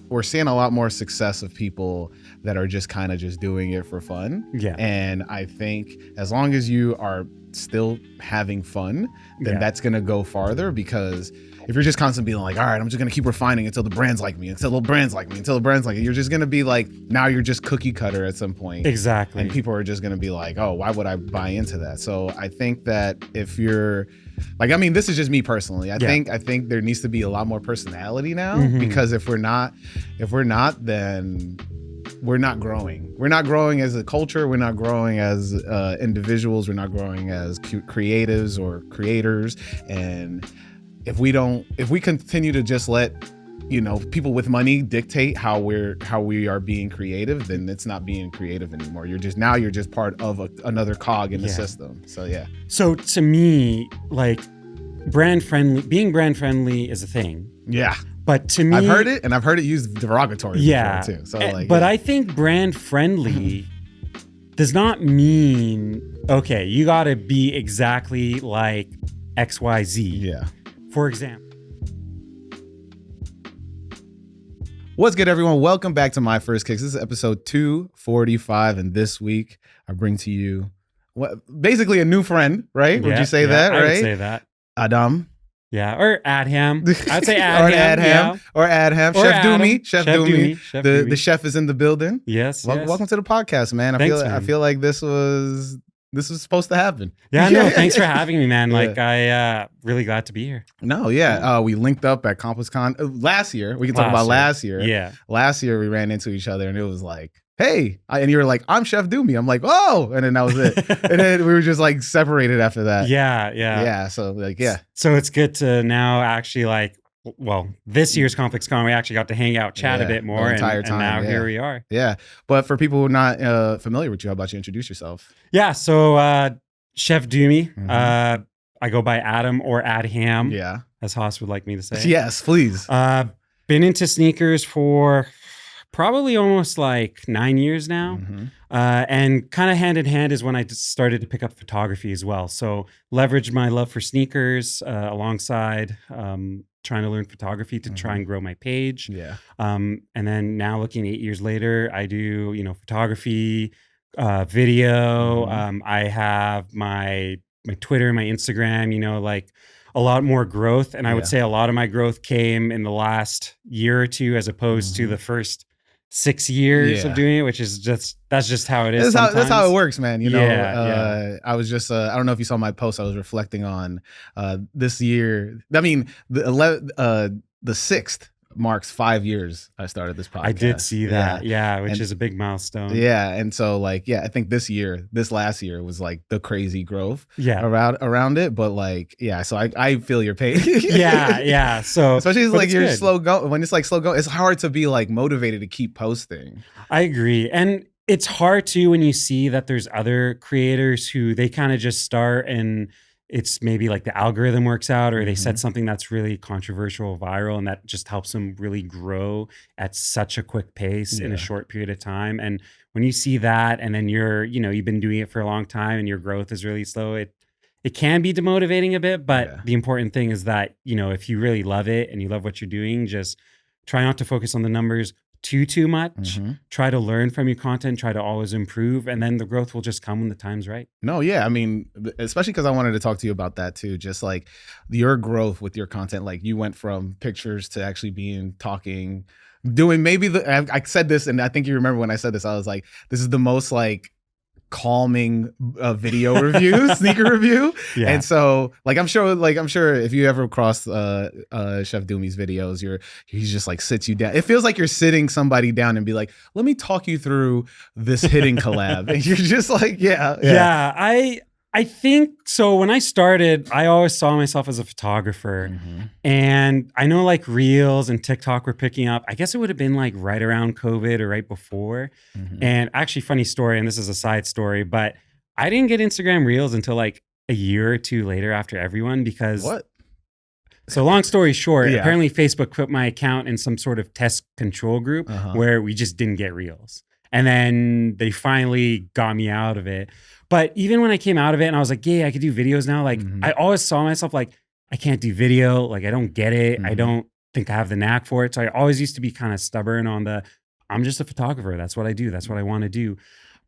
we're seeing a lot more success of people that are just kind of just doing it for fun. Yeah. And I think as long as you are still having fun, then that's going to go farther, because if you're just constantly being like, all right, I'm just going to keep refining until the brands like me, until the brands like me, until the brands like me, you're just going to be like, now you're just cookie cutter at some point. Exactly. And people are just going to be like, oh, why would I buy into that? So I think that if you're like, I mean, this is just me personally. I think there needs to be a lot more personality now, because if we're not, then we're not growing. We're not growing as a culture. We're not growing as individuals. We're not growing as creatives or creators. And if we continue to just let, people with money dictate how we are being creative, then it's not being creative anymore. You're just part of another cog in the system. So yeah. So to me, like being brand friendly is a thing. Yeah. But to me, I've heard it, and I've heard it used derogatorily before too. So I think brand friendly does not mean, okay, you got to be exactly like XYZ. Yeah. For example. What's good, everyone? Welcome back to My First Kicks. This is episode 245, and this week I bring to you basically a new friend, right? Would you say that, right? I would say that. Adham. Yeah, or Adham. I'd say Adham. Or Adham. Chef Doomy. Chef Doomy. The chef is in the building. Yes. Welcome to the podcast, man. I feel like this was supposed to happen. Yeah, no, thanks for having me, man. Like, I really glad to be here. No, yeah. We linked up at ComplexCon last year. We can talk about last year. Yeah. Last year we ran into each other and it was like, hey, and you were like, I'm Chef Doomy. I'm like, oh, and then that was it. And then we were just like separated after that. Yeah. So like, yeah. So it's good to now actually this year's ComplexCon, we actually got to hang out, chat a bit more, entire time, and now here we are. Yeah. But for people who are not familiar with you, how about you introduce yourself? Yeah. So Chef Doomy, I go by Adham or Adham. Yeah. As Haas would like me to say. Yes, please. Been into sneakers for probably almost like 9 years now. And kind of hand in hand is when I started to pick up photography as well. So leveraged my love for sneakers alongside trying to learn photography to try and grow my page. Yeah. And then now looking 8 years later, I do, photography, video. I have my Twitter, my Instagram, like a lot more growth. And I would say a lot of my growth came in the last year or two, as opposed to the first 6 years of doing it, which is that's just how it is. That's how it works, man. I was just I don't know if you saw my post. I was reflecting on this year. I mean, the 6th marks 5 years I started this podcast. I did see that. Which is a big milestone. Yeah. And so I think this last year was like the crazy growth around it. But so I feel your pain. Yeah. So especially like you're slow going, when it's like slow going, it's hard to be like motivated to keep posting. I agree. And it's hard too when you see that there's other creators who they kind of just start and it's maybe like the algorithm works out, or they said something that's really controversial, viral, and that just helps them really grow at such a quick pace in a short period of time. And when you see that, and then you've been doing it for a long time and your growth is really slow, it can be demotivating a bit. But the important thing is that, if you really love it and you love what you're doing, just try not to focus on the numbers too much. Try to learn from your content, try to always improve, and then the growth will just come when the time's right. No, yeah. I mean, especially because I wanted to talk to you about that too. Just like your growth with your content, like you went from pictures to actually doing maybe I said this, and I think you remember when I said this, I was like, this is the most like calming video review, sneaker review. Yeah. And so I'm sure if you ever cross Chef Doomy's videos, he's just like sits you down. It feels like you're sitting somebody down and be like, let me talk you through this hidden collab. And you're just like, yeah. I think so. When I started, I always saw myself as a photographer, and I know like Reels and TikTok were picking up. I guess it would have been like right around COVID or right before. And actually, funny story, and this is a side story, but I didn't get Instagram Reels until like a year or two later after everyone, because so long story short, apparently Facebook put my account in some sort of test control group where we just didn't get Reels. And then they finally got me out of it. But even when I came out of it and I was like, yeah, I could do videos now. Like I always saw myself like, I can't do video. Like I don't get it. I don't think I have the knack for it. So I always used to be kind of stubborn on I'm just a photographer. That's what I do. That's what I want to do.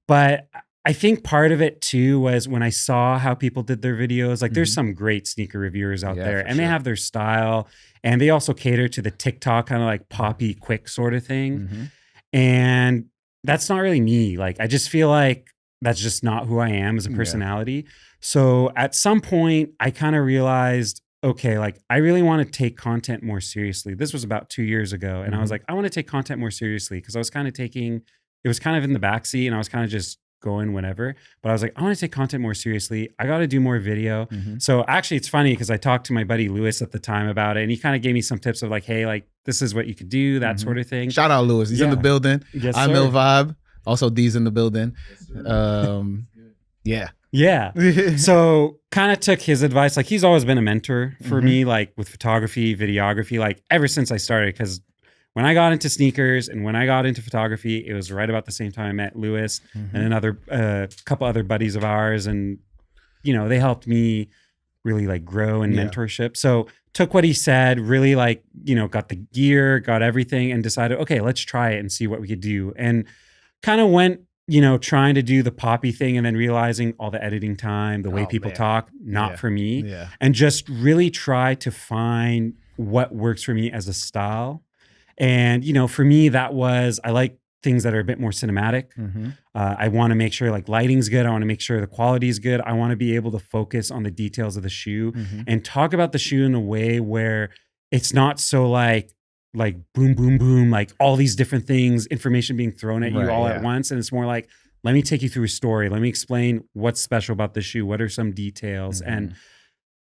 But I think part of it too was when I saw how people did their videos, like there's some great sneaker reviewers out there and they have their style and they also cater to the TikTok kind of like poppy quick sort of thing. And that's not really me. Like, I just feel like that's just not who I am as a personality. So at some point I kind of realized, okay, like I really want to take content more seriously. This was about 2 years ago. And I was like, I want to take content more seriously because I was kind of it was kind of in the backseat and I was kind of just going whenever. But I was like, I want to take content more seriously. I got to do more video. So actually it's funny because I talked to my buddy Lewis at the time about it and he kind of gave me some tips of like, hey, like this is what you could do, that sort of thing. Shout out Lewis. He's in the building. Yes, I'm Ill Vibe. Also D's in the building. Yeah. So kind of took his advice. Like he's always been a mentor for me, like with photography, videography, like ever since I started. Because when I got into sneakers and when I got into photography, it was right about the same time I met Lewis and another couple other buddies of ours. And, you know, they helped me really like grow in mentorship. So took what he said, really like, you know, got the gear, got everything and decided, okay, let's try it and see what we could do. And kind of went, you know, trying to do the poppy thing and then realizing all the editing time, the way people talk, not for me. And just really try to find what works for me as a style. And, you know, for me, that was, I like things that are a bit more cinematic. I want to make sure like lighting's good. I want to make sure the quality is good. I want to be able to focus on the details of the shoe and talk about the shoe in a way where it's not so like boom, boom, boom, like all these different things, information being thrown at you all at once. And it's more like, let me take you through a story. Let me explain what's special about the shoe. What are some details? And,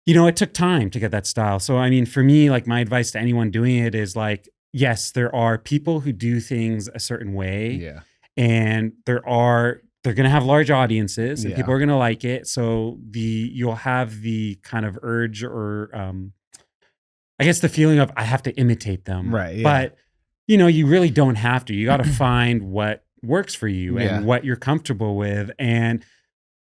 you know, it took time to get that style. So, I mean, for me, like my advice to anyone doing it is like, yes, there are people who do things a certain way and they're going to have large audiences and people are going to like it. So you'll have the kind of urge or, I guess the feeling of I have to imitate them. But, you know, you really don't have to. You got to find what works for you and what you're comfortable with. And,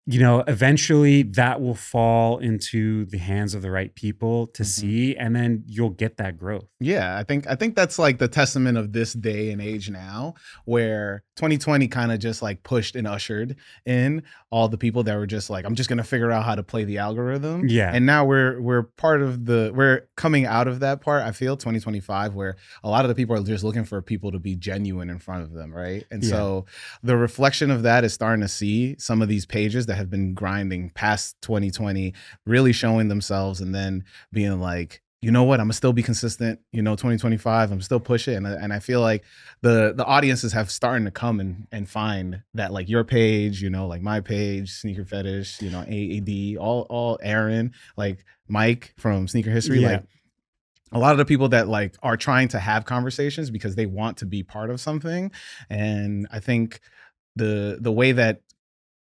you know, eventually that will fall into the hands of the right people to see, and then you'll get that growth. Yeah, I think that's like the testament of this day and age now, where 2020 kind of just like pushed and ushered in all the people that were just like, I'm just gonna figure out how to play the algorithm. And now we're coming out of that part. I feel 2025, where a lot of the people are just looking for people to be genuine in front of them, right? And so the reflection of that is starting to see some of these pages that have been grinding past 2020 really showing themselves and then being like, you know what, I'm gonna still be consistent, you know, 2025, I'm still pushing. And I feel like the audiences have starting to come and find that, like your page, you know, like my page, Sneaker Fetish, you know, AAD, all Aaron, like Mike from Sneaker History, like a lot of the people that like are trying to have conversations because they want to be part of something. And I think the way that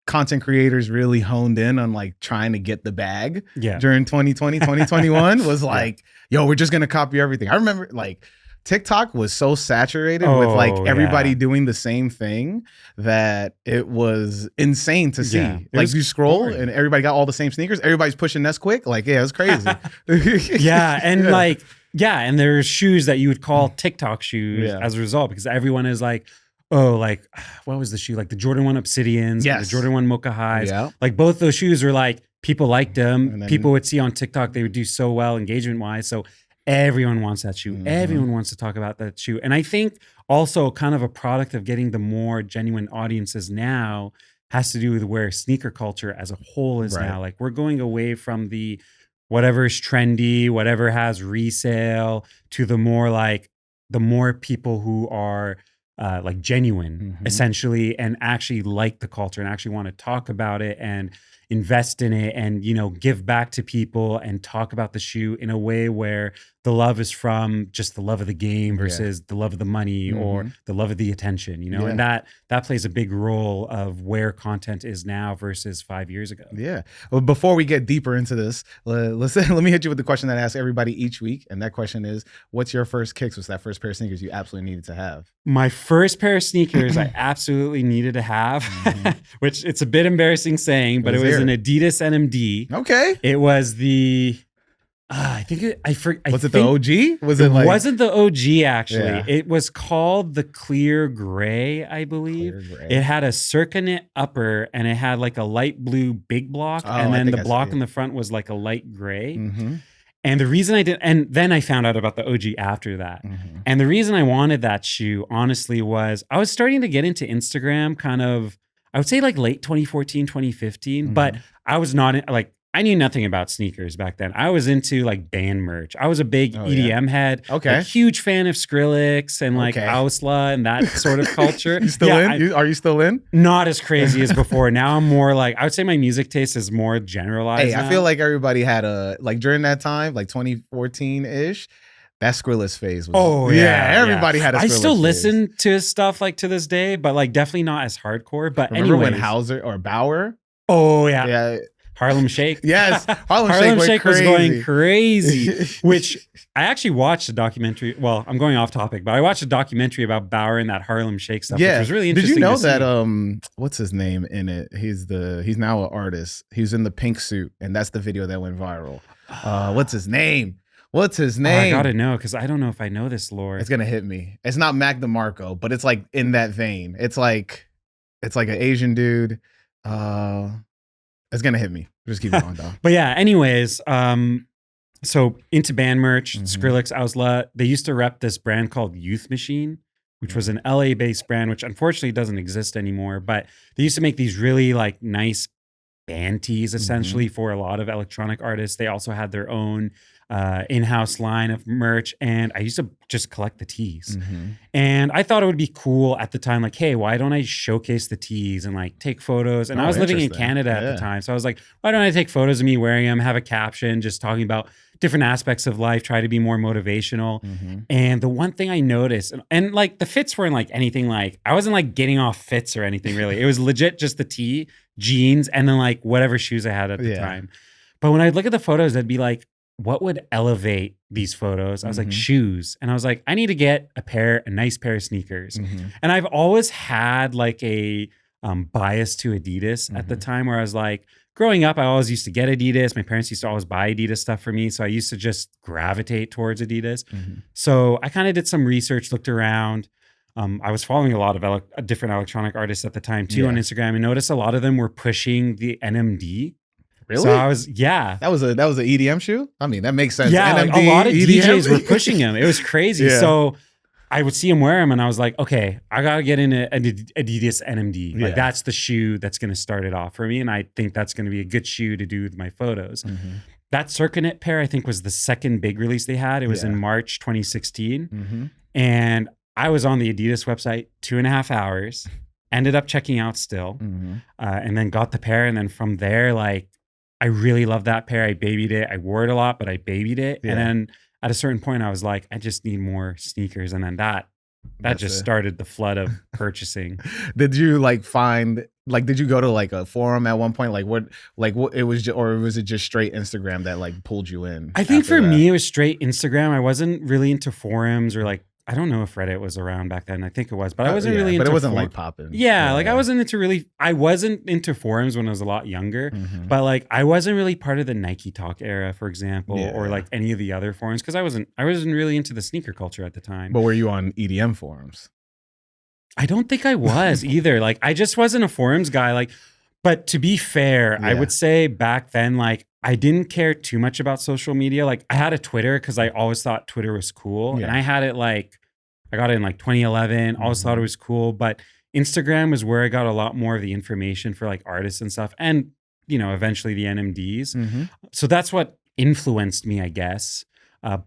content creators really honed in on like trying to get the bag during 2020, 2021 was like, yo, we're just going to copy everything. I remember like TikTok was so saturated with like everybody doing the same thing that it was insane to see. Like you scroll and everybody got all the same sneakers. Everybody's pushing Nesquik. Like, yeah, it was crazy. And like, and there's shoes that you would call TikTok shoes as a result, because everyone is like, oh, like, what was the shoe? Like the Jordan 1 Obsidians, the Jordan 1 Mocha Highs. Like both those shoes were like, people liked them. Then, people would see on TikTok, they would do so well engagement-wise. So everyone wants that shoe. Everyone wants to talk about that shoe. And I think also kind of a product of getting the more genuine audiences now has to do with where sneaker culture as a whole is now. Like we're going away from the whatever's trendy, whatever has resale, to the more people who are like genuine essentially, and actually like the culture and actually want to talk about it and invest in it and, you know, give back to people and talk about the shoe in a way where the love is from just the love of the game versus the love of the money or the love of the attention, you know, and that plays a big role of where content is now versus 5 years ago. Well, before we get deeper into this, let me hit you with the question that I ask everybody each week. And that question is, what's your first kicks? What's that first pair of sneakers you absolutely needed to have? My first pair of sneakers I absolutely needed to have, which it's a bit embarrassing saying, but it was an Adidas NMD. Okay. It was the I think Was it the OG? Was it like wasn't the OG actually? Yeah. It was called the Clear Gray, I believe. Clear Gray? It had a circuit upper and it had like a light blue big block, Oh, and I then think the I block see. in the front was like a light gray. Mm-hmm. And the reason I did, and then I found out about the OG after that. Mm-hmm. And the reason I wanted that shoe, honestly, was I was starting to get into Instagram kind of, I would say like late 2014, 2015, but I was not like, I knew nothing about sneakers back then. I was into like band merch. I was a big EDM head. Okay. Like, huge fan of Skrillex and like Ausla and that sort of culture. You still in? Are you still in? Not as crazy as before. Now I'm more like, I would say my music taste is more generalized. Hey, I feel like everybody had a, like during that time, like 2014-ish, that Skrillex phase was. Everybody had a Skrillex I still phase. listen to his stuff like to this day, but like definitely not as hardcore. But Remember when anyways. Hauser or Bauer? Oh, yeah. Yeah. Harlem Shake. Yes. Harlem Shake was going crazy, which I actually watched a documentary. Well, I'm going off topic, but I watched a documentary about Bauer and that Harlem Shake stuff, which was really interesting. Did you know to that what's his name in it? He's now an artist. He's in the pink suit, and that's the video that went viral. What's his name? What's his name? I gotta know, because I don't know if I know this lore. It's gonna hit me. It's not Mac DeMarco, but it's like in that vein. It's like an Asian dude. It's gonna hit me. Just keep going though. But yeah, anyways, so into band merch, Skrillex, Ausla, they used to rep this brand called Youth Machine, which was an LA-based brand, which unfortunately doesn't exist anymore. But they used to make these really like nice band tees essentially for a lot of electronic artists. They also had their own in-house line of merch, and I used to just collect the tees. And I thought it would be cool at the time, like, hey, why don't I showcase the tees and like take photos? And I was living in Canada at the time, so I was like, why don't I take photos of me wearing them, have a caption just talking about different aspects of life, try to be more motivational. And the one thing I noticed, and like the fits weren't like anything, like I wasn't like getting off fits or anything really. It was legit just the tee, jeans, and then like whatever shoes I had at the time. But when I look at the photos, I'd be like, what would elevate these photos? I was like, shoes. And I was like, I need to get a nice pair of sneakers. And I've always had like a bias to Adidas at the time, where I was like, growing up, I always used to get Adidas. My parents used to always buy Adidas stuff for me. So I used to just gravitate towards Adidas. So I kind of did some research, looked around. I was following a lot of different electronic artists at the time too on Instagram, and noticed a lot of them were pushing the NMD. Really? So I was, That was an EDM shoe? I mean, that makes sense. Yeah, NMD, like a lot of EDM? DJs were pushing him. It was crazy. So I would see him wear them, and I was like, okay, I got to get in an Adidas NMD. Like that's the shoe that's going to start it off for me. And I think that's going to be a good shoe to do with my photos. That Circunet pair, I think, was the second big release they had. It was in March 2016. And I was on the Adidas website 2.5 hours, ended up checking out still, and then got the pair. And then from there, like, I really loved that pair. I babied it. I wore it a lot, but I babied it. And then at a certain point, I was like, I just need more sneakers. And then that just started the flood of purchasing. Did you did you go to like a forum at one point? What it was, or was it just straight Instagram that like pulled you in? I think for me, it was straight Instagram. I wasn't really into forums or like, I don't know if Reddit was around back then. I think it was, but I wasn't really into. But it wasn't like popping. Yeah, like I wasn't into forums when I was a lot younger. But like I wasn't really part of the Nike Talk era, for example, or like any of the other forums, because I wasn't really into the sneaker culture at the time. But were you on EDM forums? I don't think I was either. Like I just wasn't a forums guy. Like, but to be fair, I would say back then, like I didn't care too much about social media. Like I had a Twitter because I always thought Twitter was cool. And I had it like, I got it in like 2011, always thought it was cool. But Instagram was where I got a lot more of the information for like artists and stuff. And, you know, eventually the NMDs. So that's what influenced me, I guess.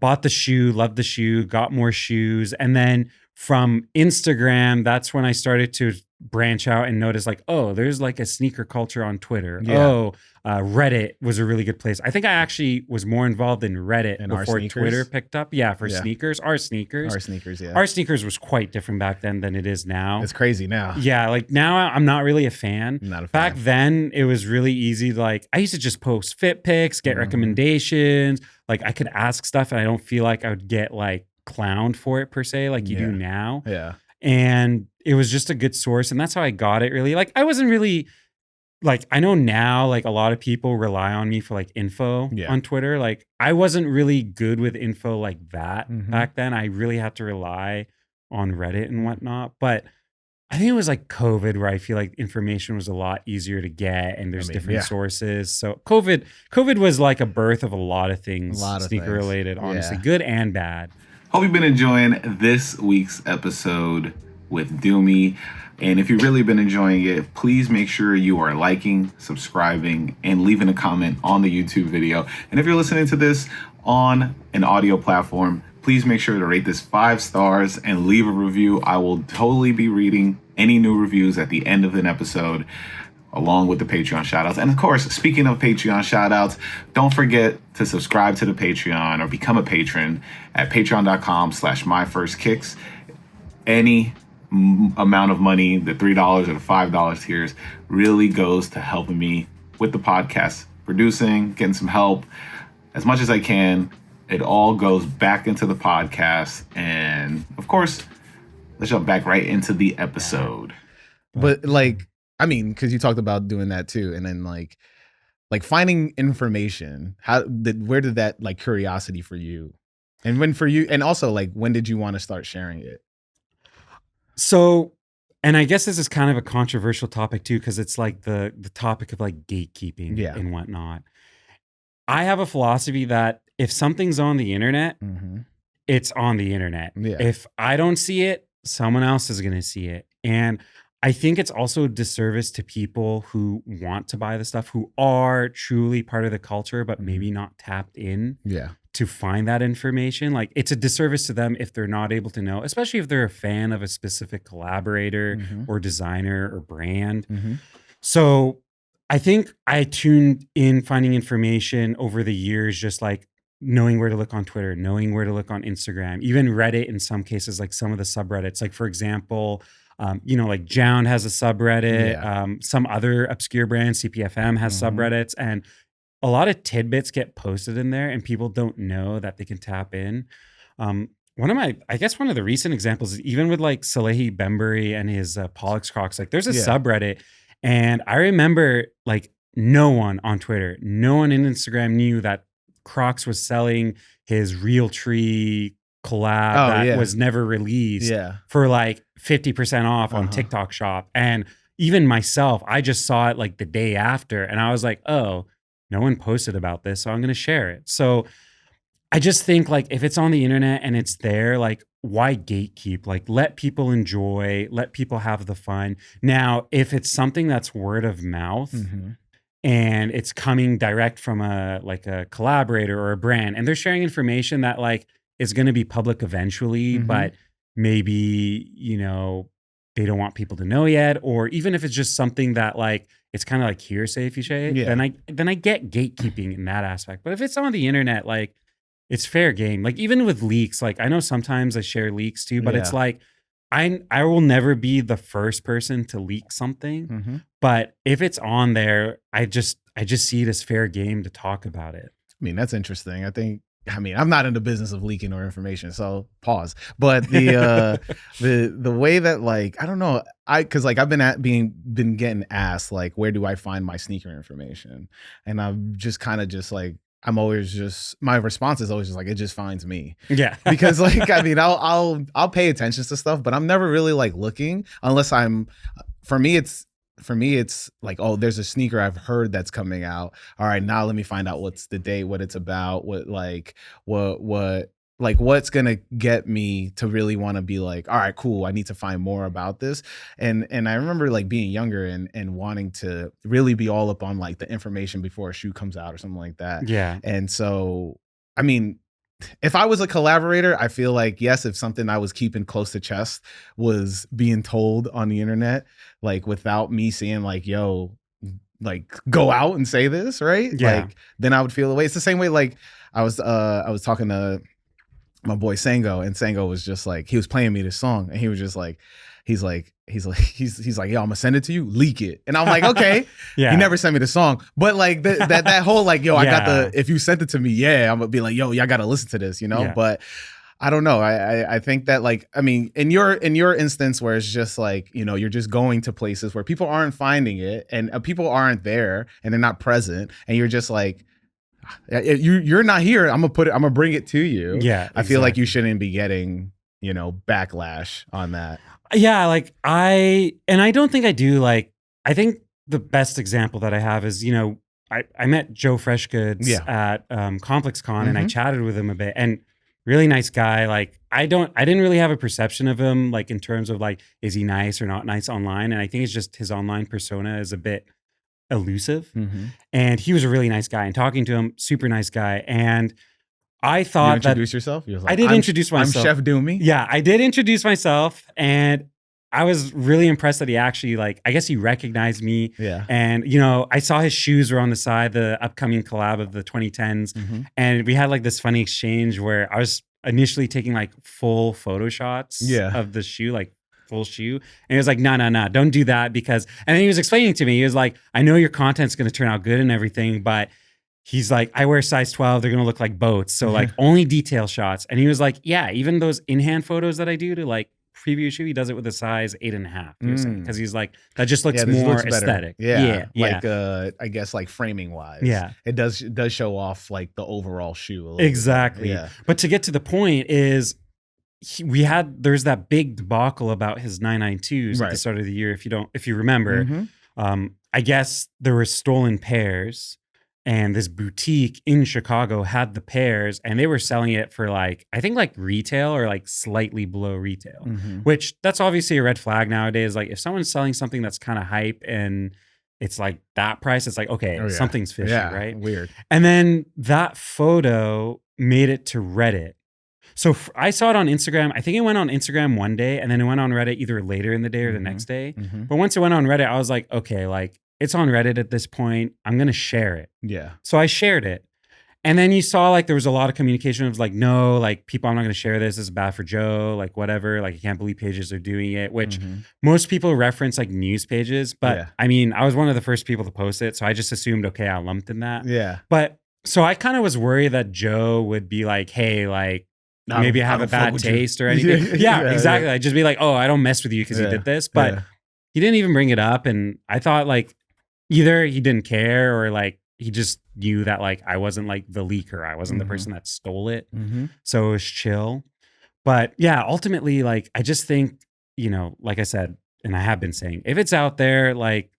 Bought the shoe, loved the shoe, got more shoes. And then from Instagram, that's when I started to branch out and notice like, oh, there's like a sneaker culture on Twitter. Reddit was a really good place. I think I actually was more involved in Reddit before Twitter picked up. Sneakers. Our sneakers was quite different back then than it is now. It's crazy now. Yeah, like now I'm not really a fan. Not a fan. Back then it was really easy. Like I used to just post fit pics, get recommendations. Like I could ask stuff and I don't feel like I would get like clowned for it per se, like you do now. Yeah. And it was just a good source. And that's how I got it really. Like I wasn't really like I know now like a lot of people rely on me for like info on Twitter. Like I wasn't really good with info like that back then. I really had to rely on Reddit and whatnot. But I think it was like COVID where I feel like information was a lot easier to get and there's different sources. So COVID was like a birth of a lot of things, sneaker related, honestly, good and bad. Hope you've been enjoying this week's episode with Doomy. And if you've really been enjoying it, please make sure you are liking, subscribing, and leaving a comment on the YouTube video. And if you're listening to this on an audio platform, please make sure to rate this 5 stars and leave a review. I will totally be reading any new reviews at the end of an episode, along with the Patreon shoutouts. And of course, speaking of Patreon shoutouts, don't forget to subscribe to the Patreon or become a patron at patreon.com/myfirstkicks. Any amount of money, the $3 or the $5 tiers, really goes to helping me with the podcast, producing, getting some help as much as I can. It all goes back into the podcast. And of course, let's jump back right into the episode. But like, I mean, because you talked about doing that too. And then like finding information, where did that like curiosity for you? And when for you, and also like, when did you want to start sharing it? So, and I guess this is kind of a controversial topic too, because it's like the topic of like gatekeeping and whatnot. I have a philosophy that if something's on the internet, it's on the internet. Yeah. If I don't see it, someone else is going to see it. And I think it's also a disservice to people who want to buy the stuff, who are truly part of the culture, but maybe not tapped in to find that information. Like it's a disservice to them if they're not able to know, especially if they're a fan of a specific collaborator or designer or brand. So I think I tuned in finding information over the years, just like knowing where to look on Twitter, knowing where to look on Instagram, even Reddit in some cases, like some of the subreddits. Like for example, like Jound has a subreddit, some other obscure brands, CPFM has subreddits, and a lot of tidbits get posted in there and people don't know that they can tap in. One of the recent examples is even with like Salehi Bembury and his Pollux Crocs, like there's a subreddit. And I remember like no one on Twitter, no one in Instagram knew that Crocs was selling his Real Tree collab was never released for like 50% off on TikTok Shop. And even myself, I just saw it like the day after and I was like, oh, no one posted about this, so I'm going to share it. So I just think like if it's on the internet and it's there, like why gatekeep? Like let people enjoy, let people have the fun. Now, if it's something that's word of mouth and it's coming direct from a collaborator or a brand and they're sharing information that like is going to be public eventually, but maybe, they don't want people to know yet. Or even if it's just something that like, it's kind of like hearsay if you say it, then I get gatekeeping in that aspect. But if it's on the internet, like it's fair game. Like even with leaks, like I know sometimes I share leaks too, but it's like, I will never be the first person to leak something, but if it's on there, I just see it as fair game to talk about it. I mean, that's interesting. I'm not in the business of leaking or information, so pause. But the the way that like I don't know, because like I've been getting asked like where do I find my sneaker information, and I'm just kind of just like I'm always just my response is always just like it just finds me. Yeah, because like I mean I'll pay attention to stuff, but I'm never really like looking unless for me it's like, oh, there's a sneaker I've heard that's coming out. All right, now let me find out what's the date, what it's about, what's gonna get me to really want to be like, all right, cool, I need to find more about this. And I remember like being younger and wanting to really be all up on like the information before a shoe comes out or something like that. Yeah. And so, I mean, if I was a collaborator, I feel like, yes, if something I was keeping close to chest was being told on the internet, like without me seeing like, yo, like go out and say this, right? Yeah. Like then I would feel away. It's the same way like I was talking to my boy Sango, and Sango was just like, he was playing me this song and he was just like, he's like, yo, I'm gonna send it to you, leak it. And I'm like, okay. Yeah. He never sent me the song. But like that whole like, yo, I got if you sent it to me, I'm gonna be like, yo, y'all gotta listen to this, Yeah. But I don't know. I think that, like, I mean, in your instance where it's just like, you know, you're just going to places where people aren't finding it and people aren't there and they're not present, and you're just like, you're not here. I'm gonna bring it to you. Yeah, exactly. I feel like you shouldn't be getting, you know, backlash on that. Yeah, like I don't think I do. Like, I think the best example that I have is, you know, I met Joe Freshgoods at Complex Con, and I chatted with him a bit, and really nice guy. Like, I didn't really have a perception of him, like, in terms of like, is he nice or not nice online? And I think it's just his online persona is a bit elusive. And he was a really nice guy, and talking to him, super nice guy. And I thought you introduce yourself? Like, I did introduce myself. I'm Chef Doomy. Yeah, I did introduce myself, and I was really impressed that he actually, like, I guess he recognized me. Yeah. And, you know, I saw his shoes were on the side, the upcoming collab of the 2010s. And we had like this funny exchange where I was initially taking like full photo shots of the shoe, like full shoe. And he was like, no, don't do that, because, and then he was explaining to me, he was like, I know your content's going to turn out good and everything, but he's like, I wear size 12. They're going to look like boats. So like only detail shots. And he was like, yeah, even those in-hand photos that I do to like preview shoe, he does it with a size 8.5. Because he's like, that just looks more aesthetic. Yeah. Like, I guess like framing wise. Yeah. It does show off like the overall shoe a little exactly. bit. Yeah. But to get to the point is, there's that big debacle about his 992s at the start of the year. If you remember, I guess there were stolen pairs. And this boutique in Chicago had the pairs, and they were selling it for like, I think like retail or like slightly below retail, which that's obviously a red flag nowadays. Like, if someone's selling something that's kind of hype and it's like that price, it's like, okay, something's fishy, right? Weird. And then that photo made it to Reddit. So I saw it on Instagram. I think it went on Instagram one day, and then it went on Reddit either later in the day or the next day. But once it went on Reddit, I was like, okay, like, it's on Reddit at this point. I'm going to share it. Yeah. So I shared it. And then you saw like there was a lot of communication of like, no, like, people, I'm not going to share this. This is bad for Joe. Like, whatever. Like, I can't believe pages are doing it, which most people reference like news pages. But I mean, I was one of the first people to post it. So I just assumed, okay, I lumped in that. Yeah. But so I kind of was worried that Joe would be like, hey, like, maybe I have a bad taste or anything. Yeah, exactly. I'd just be like, oh, I don't mess with you because you did this. But he didn't even bring it up. And I thought like, either he didn't care or like he just knew that like I wasn't like the leaker. I wasn't the person that stole it. So it was chill. But yeah, ultimately, like, I just think, you know, like I said, and I have been saying, if it's out there, like,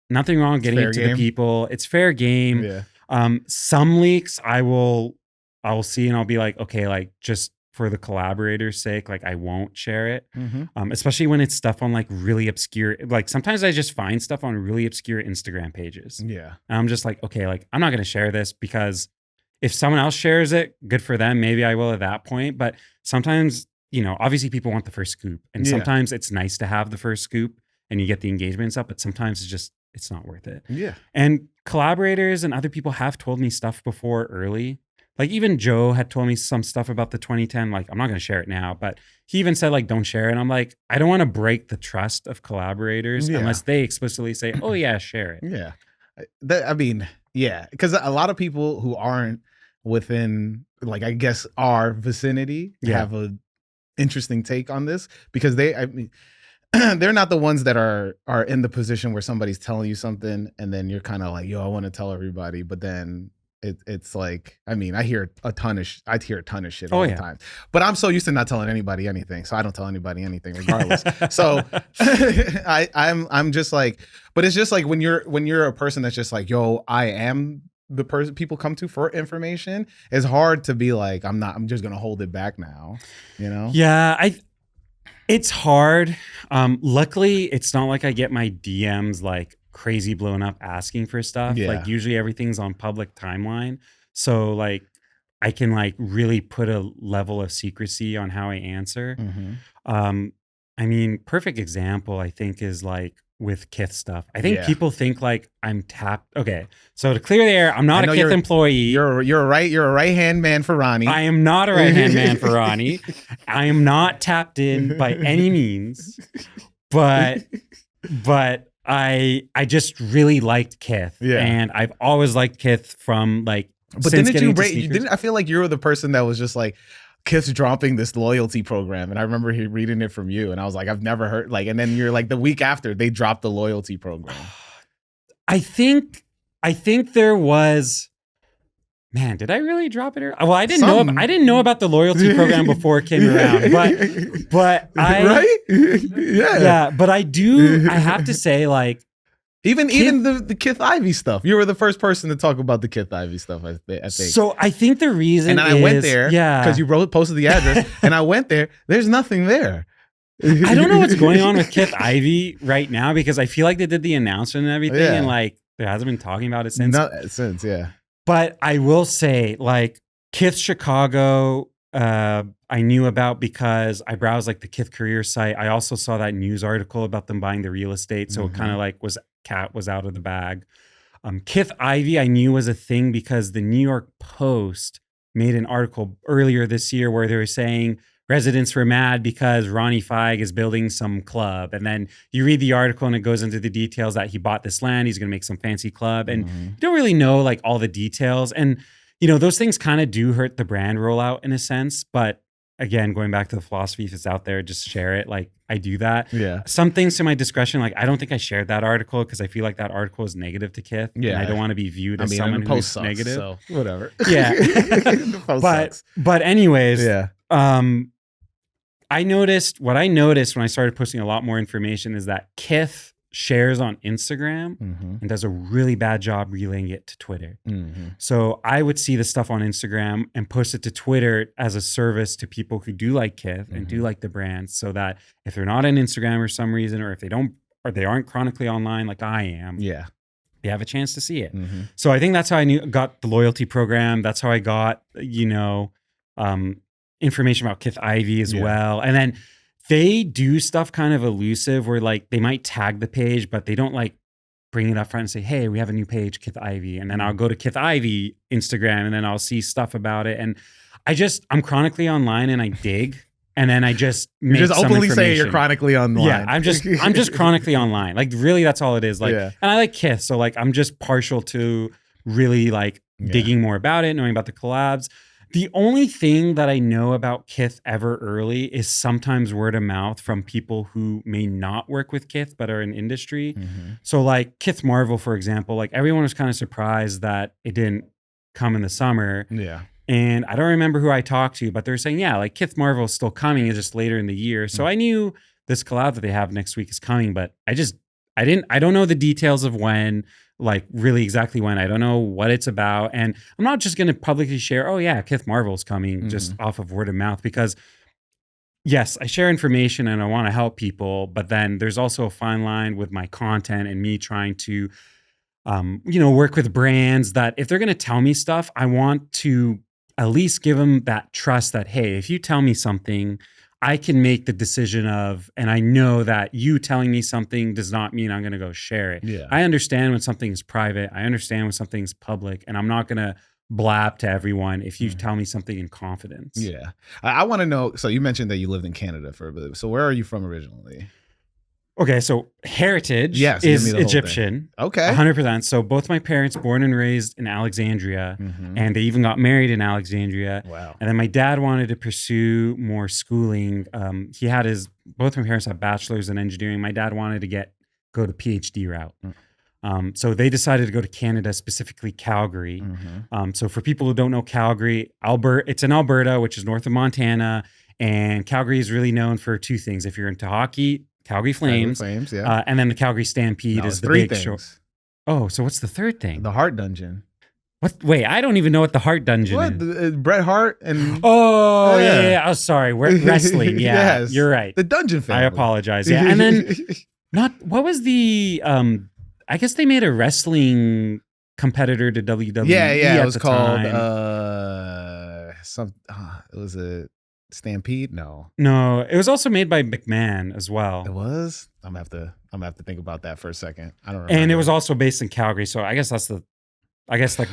nothing wrong getting it to the people. It's fair game. Yeah. Some leaks I'll see and I'll be like, okay, like, just for the collaborator's sake, like, I won't share it. Especially when it's stuff on like really obscure, like, sometimes I just find stuff on really obscure Instagram pages. Yeah. And I'm just like, okay, like, I'm not going to share this, because if someone else shares it, good for them. Maybe I will at that point. But sometimes, you know, obviously people want the first scoop, and sometimes it's nice to have the first scoop and you get the engagement and stuff, but sometimes it's not worth it. Yeah. And collaborators and other people have told me stuff before early. Like, even Joe had told me some stuff about the 2010. Like, I'm not going to share it now, but he even said, like, don't share it. And I'm like, I don't want to break the trust of collaborators unless they explicitly say, oh, yeah, share it. Yeah. I mean, yeah. Because a lot of people who aren't within, like, I guess, our vicinity have a interesting take on this, because I mean, they're not the ones that are in the position where somebody's telling you something and then you're kind of like, yo, I want to tell everybody. But then it's like, I mean, I hear a ton of shit all the time, but I'm so used to not telling anybody anything, so I don't tell anybody anything regardless. So I'm just like, but it's just like when you're a person that's just like, yo, I am the person people come to for information, it's hard to be like, I'm just gonna hold it back now, you know? Yeah, it's hard. Luckily, it's not like I get my DMs like crazy blown up asking for stuff. Like, usually everything's on public timeline, so like I can like really put a level of secrecy on how I answer. I mean, perfect example I think is like with Kith stuff. I think people think like I'm tapped. Okay, so to clear the air, I'm not a Kith employee. You're a right hand man for Ronnie. I am not a right hand man for Ronnie. I am not tapped in by any means, but I just really liked Kith, and I've always liked Kith from like. But didn't I feel like you were the person that was just like, Kith's dropping this loyalty program, and I remember reading it from you, and I was like, I've never heard like. And then you're like, the week after they dropped the loyalty program. I think there was. Man, did I really drop it? Well, I didn't know about the loyalty program before it came around, but right? Yeah. But I have to say, like, even the Kith Ivy stuff. You were the first person to talk about the Kith Ivy stuff, I think. So I think the reason I went there, because you posted the address, and I went there. There's nothing there. I don't know what's going on with Kith Ivy right now, because I feel like they did the announcement and everything, and like there hasn't been talking about it since. Not since, yeah. But I will say, like, Kith Chicago, I knew about because I browsed like the Kith career site. I also saw that news article about them buying the real estate, so it kind of like cat was out of the bag. Kith Ivy I knew was a thing because the New York Post made an article earlier this year where they were saying residents were mad because Ronnie Feig is building some club. And then you read the article and it goes into the details that he bought this land. He's going to make some fancy club. And you don't really know like all the details. And, you know, those things kind of do hurt the brand rollout in a sense. But again, going back to the philosophy, if it's out there, just share it. Like I do that. Yeah. Some things to my discretion. Like I don't think I shared that article because I feel like that article is negative to Kith. Yeah. And I don't want to be viewed as someone who's sucks, negative. So whatever. Yeah. The post sucks. But anyways, Yeah. I noticed when I started posting a lot more information is that Kith shares on Instagram and does a really bad job relaying it to Twitter. So I would see the stuff on Instagram and post it to Twitter as a service to people who do like Kith and do like the brand, so that if they're not on Instagram for some reason, or if they aren't chronically online like I am, they have a chance to see it. So I think that's how I got the loyalty program. That's how I got, information about Kith Ivy as well. And then they do stuff kind of elusive where like they might tag the page, but they don't like bring it up front and say, hey, we have a new page, Kith Ivy. And then I'll go to Kith Ivy Instagram and then I'll see stuff about it. And I'm chronically online and I dig. And then I just make just some openly say information. you're chronically online. Yeah, I'm just chronically online. Like really, that's all it is. Like, and I like Kith, so like I'm just partial to really like digging more about it, knowing about the collabs. The only thing that I know about Kith ever early is sometimes word of mouth from people who may not work with Kith but are in industry. So like Kith Marvel, for example, like everyone was kind of surprised that it didn't come in the summer. Yeah. And I don't remember who I talked to, but they're saying, yeah, like Kith Marvel is still coming, it's just later in the year. So I knew this collab that they have next week is coming, but I don't know the details of when, like really exactly when. I don't know what it's about. And I'm not just going to publicly share, oh yeah, Kith Marvel's coming just off of word of mouth, because yes, I share information and I want to help people, but then there's also a fine line with my content and me trying to, work with brands that if they're going to tell me stuff, I want to at least give them that trust that, hey, if you tell me something, I can make the decision of, and I know that you telling me something does not mean I'm going to go share it. Yeah. I understand when something is private. I understand when something's public, and I'm not going to blab to everyone if you tell me something in confidence. Yeah. I want to know, so you mentioned that you lived in Canada for a bit. So where are you from originally? Okay, so heritage is Egyptian. Okay. 100%. So both my parents born and raised in Alexandria, and they even got married in Alexandria. Wow. And then my dad wanted to pursue more schooling. Both my parents have bachelors in engineering. My dad wanted to go to PhD route. So they decided to go to Canada, specifically Calgary. So for people who don't know Calgary, it's in Alberta, which is north of Montana. And Calgary is really known for two things. If you're into hockey, Calgary Flames, yeah. And then the Calgary Stampede is the big show. Oh, so what's the third thing? The Hart Dungeon. What? Wait, I don't even know what the Hart Dungeon is. Bret Hart and... Oh, yeah. Oh, sorry. Wrestling. Yeah, yes. You're right. The Dungeon family. I apologize. Yeah, and then what was the... I guess they made a wrestling competitor to WWE. Yeah. It was called... it was a... Stampede? No, it was also made by McMahon as well. It was. I'm gonna have to think about that for a second. I don't remember. And it was also based in Calgary, so I guess that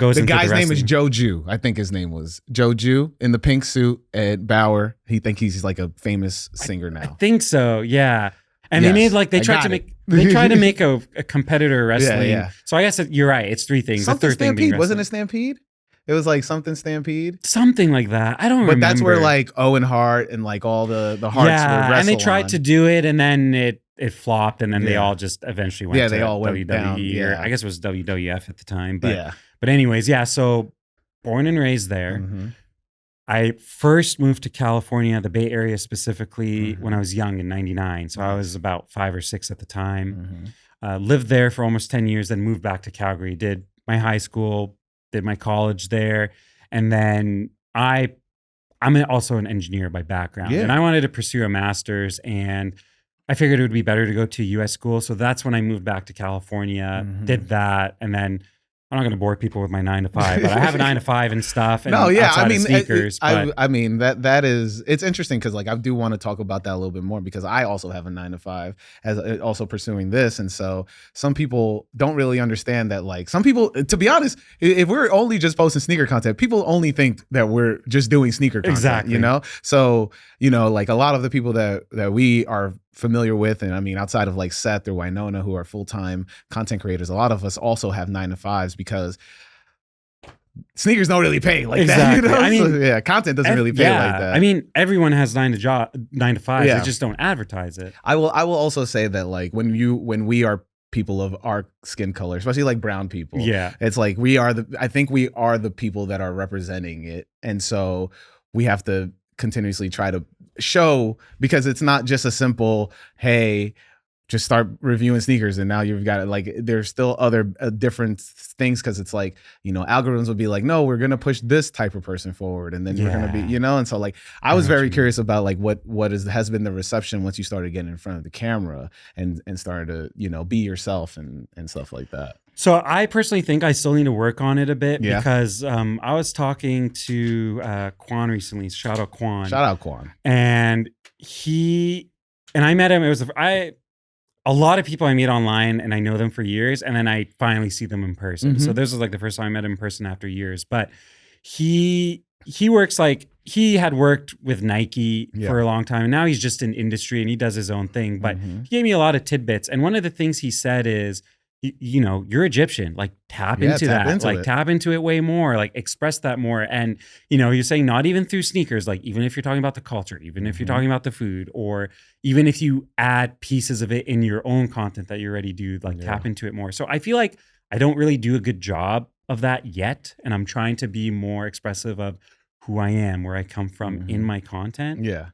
goes. The into guy's the name is Joe Jew. I think his name was Joe Jew in the pink suit at Bauer. He's like a famous singer now. I think so. Yeah. And they made they tried to make a competitor wrestling. Yeah. So I guess you're right. It's three things. Something the third Stampede thing being wasn't a Stampede. It was like something Stampede. Something like that. I don't remember. But that's where like Owen Hart and like all the hearts were wrestle and they tried to do it, and then it flopped, and then they Yeah. all just eventually went to they all went WWE. down, Or yeah. I guess it was WWF at the time. But Yeah. but anyways, yeah. So born and raised there. Mhm. I first moved to California, the Bay Area specifically, when I Mhm. was young in '99. So I Nice. was about 5 or 6 at the time. Mhm. Lived there for almost 10 years, then moved back to Calgary, did my high school, did my college there. And then I'm also an engineer by background. Yeah. And I wanted to pursue a master's, and I figured it would be better to go to a US school. So that's when I moved back to California, Mhm. did that. And then I'm not going to bore people with my 9 to 5, but I have a 9 to 5 and stuff. And No, yeah, outside I mean, of sneakers. I mean that is, it's interesting because like I do want to talk about that a little bit more because I also have a 9 to 5 as also pursuing this, and so some people don't really understand that. Like some people, to be honest, if we're only just posting sneaker content, people only think that we're just doing sneaker content. Exactly. You know, so like a lot of the people that we are familiar with, and I mean outside of like Seth or Winona, who are full-time content creators, a lot of us also have 9 to 5s because sneakers don't really pay like that. You know? I mean, so, yeah, content doesn't really pay like that. I mean, everyone has 9 to 5s. Yeah. They just don't advertise it. I will also say that like when we are people of our skin color, especially like brown people, Yeah. it's like I think we are the people that are representing it, and so we have to continuously try to show, because it's not just a simple, hey, just start reviewing sneakers and now you've got it. Like there's still other different things, because it's like, algorithms will be like, no, we're gonna push this type of person forward, and then we're gonna be, and so like I was very curious about like what has been the reception once you started getting in front of the camera and started to be yourself and stuff like that. So I personally think I still need to work on it a bit, Yeah. because I was talking to Quan recently. Shout out Quan. And I met him. A lot of people I meet online and I know them for years, and then I finally see them in person. So this was like the first time I met him in person after years. But he works like, he had worked with Nike for a long time, and now he's just in industry and he does his own thing. But he gave me a lot of tidbits. And one of the things he said is, you're Egyptian, like tap into it way more, like express that more. And, you're saying not even through sneakers, like even if you're talking about the culture, even if you're talking about the food, or even if you add pieces of it in your own content that you already do, like tap into it more. So I feel like I don't really do a good job of that yet. And I'm trying to be more expressive of who I am, where I come from in my content. Yeah.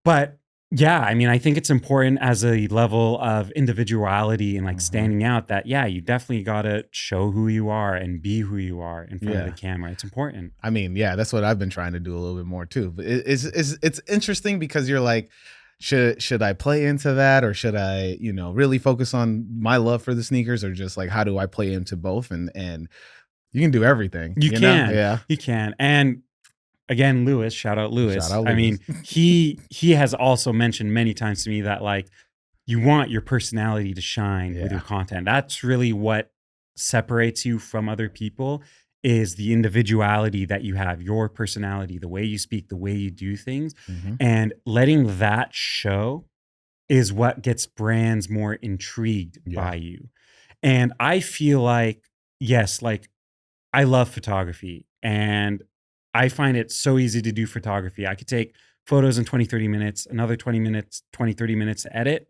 But yeah, I mean, I think it's important as a level of individuality and like standing out that, you definitely got to show who you are and be who you are in front of the camera. It's important. I mean, that's what I've been trying to do a little bit more too. But it's interesting because you're like, should I play into that, or should I, really focus on my love for the sneakers, or just like, how do I play into both? And you can do everything. You can. Yeah. You can. And again, Lewis, shout out Lewis. I mean, he has also mentioned many times to me that like, you want your personality to shine with your content. That's really what separates you from other people, is the individuality that you have, your personality, the way you speak, the way you do things. And letting that show is what gets brands more intrigued by you. And I feel like, yes, like I love photography, and I find it so easy to do photography. I could take photos in 20, 30 minutes, another 20 minutes, 20, 30 minutes to edit.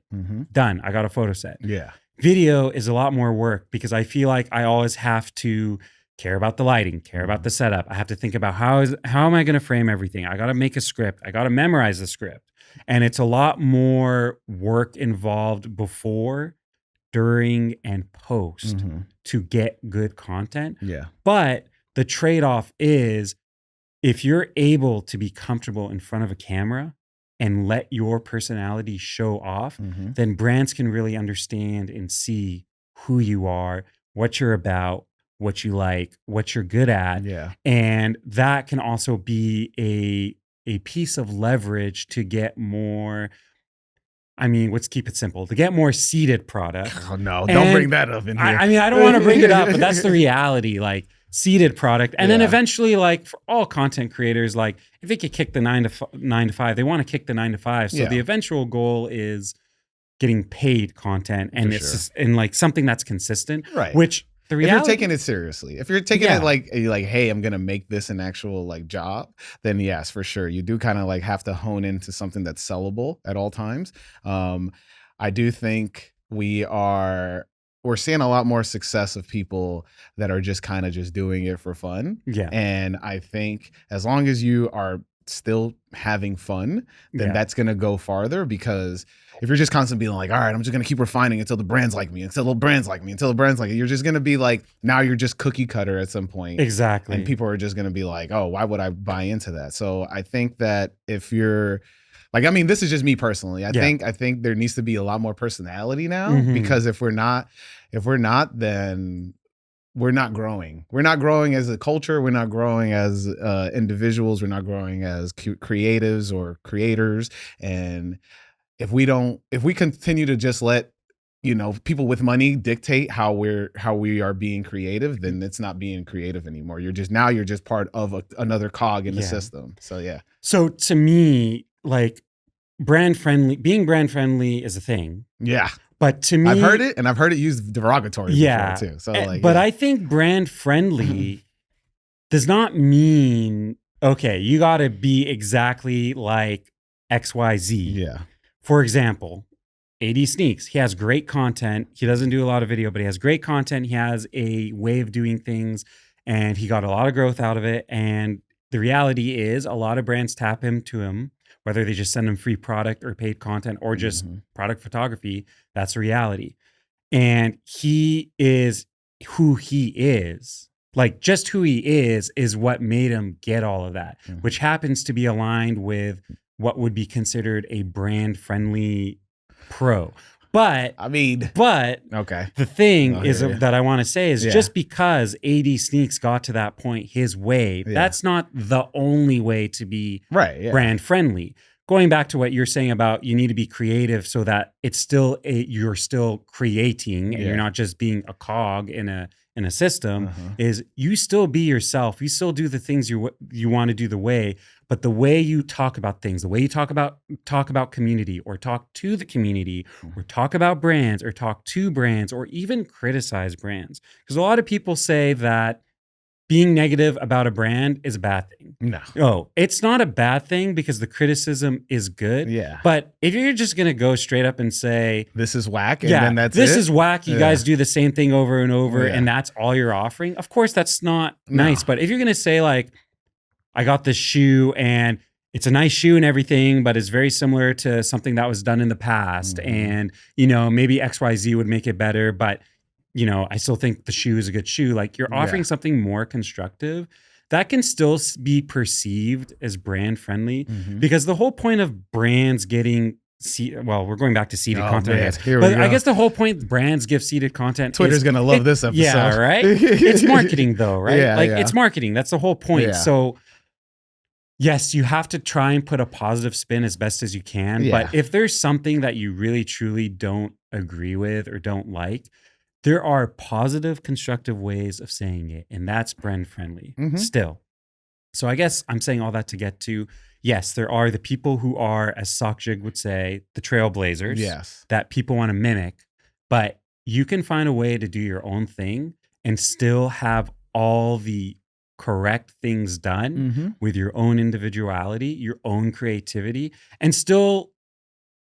Done. I got a photo set. Yeah. Video is a lot more work, because I feel like I always have to care about the lighting, care about the setup. I have to think about how am I going to frame everything? I got to make a script. I got to memorize the script. And it's a lot more work involved before, during, and post to get good content. Yeah. But the trade-off is, if you're able to be comfortable in front of a camera and let your personality show off, then brands can really understand and see who you are, what you're about, what you like, what you're good at. Yeah. And that can also be a piece of leverage to get more, I mean, let's keep it simple, to get more seeded product. Oh no, don't bring that up in here. I mean, I don't want to bring it up, but that's the reality. Like, seeded product. And then eventually, like for all content creators, like if they could kick the 9 to 5, they want to kick the 9 to 5. So the eventual goal is getting paid content, and it's just, and like something that's consistent, right? Which the if you're reality, taking it seriously, if you're taking it like, hey, I'm gonna make this an actual like job, then yes, for sure, you do kind of like have to hone into something that's sellable at all times. I do think we're seeing a lot more success of people that are just kind of just doing it for fun. Yeah. And I think as long as you are still having fun, then that's going to go farther, because if you're just constantly being like, all right, I'm just going to keep refining until the brands like me, until the brands like me, until the brands like it, you're just going to be like, now you're just cookie cutter at some point. Exactly. And people are just going to be like, oh, why would I buy into that? So I think that if you're like, I mean, this is just me personally. I think there needs to be a lot more personality now, because if we're not, then we're not growing. We're not growing as a culture. We're not growing as individuals. We're not growing as creatives or creators. And if we continue to just let, people with money dictate how we are being creative, then it's not being creative anymore. You're just part of another cog in the system. So yeah. So to me, like being brand friendly is a thing. Yeah. But to me, I've heard it, and I've heard it used derogatory before too. So I think brand friendly does not mean, okay, you got to be exactly like XYZ. Yeah. For example, AD Sneaks, he has great content. He doesn't do a lot of video, but he has great content. He has a way of doing things, and he got a lot of growth out of it. And the reality is a lot of brands tap to him, whether they just send him free product or paid content or just product photography. That's the reality. And he is who he is. Like, just who he is what made him get all of that, which happens to be aligned with what would be considered a brand friendly pro. But okay. The thing that I want to say is just because AD Sneaks got to that point his way, that's not the only way to be brand friendly. Going back to what you're saying about you need to be creative so that it's still you're still creating and you're not just being a cog in a system, is you still be yourself. You still do the things you want to do but the way you talk about things, the way you talk about community, or talk to the community, or talk about brands, or talk to brands, or even criticize brands. Because a lot of people say that being negative about a brand is a bad thing. No, it's not a bad thing, because the criticism is good. Yeah. But if you're just going to go straight up and say, this is whack, and then that's this is whack, you guys do the same thing over and over, and that's all you're offering, of course, that's not nice. But if you're going to say, like, I got this shoe and it's a nice shoe and everything, but it's very similar to something that was done in the past. And, maybe XYZ would make it better, but, I still think the shoe is a good shoe. Like, you're offering something more constructive that can still be perceived as brand friendly, because the whole point of brands getting we're going back to seeded content. But I guess the whole point brands give seeded content. Twitter's going to love this episode. Yeah, right? It's marketing though, right? It's marketing. That's the whole point. Yeah. So yes, you have to try and put a positive spin as best as you can. But if there's something that you really, truly don't agree with or don't like, there are positive, constructive ways of saying it. And that's brand friendly still. So I guess I'm saying all that to get to, yes, there are the people who are, as Sakjig would say, the trailblazers that people want to mimic. But you can find a way to do your own thing and still have all the correct things done with your own individuality, your own creativity, and still,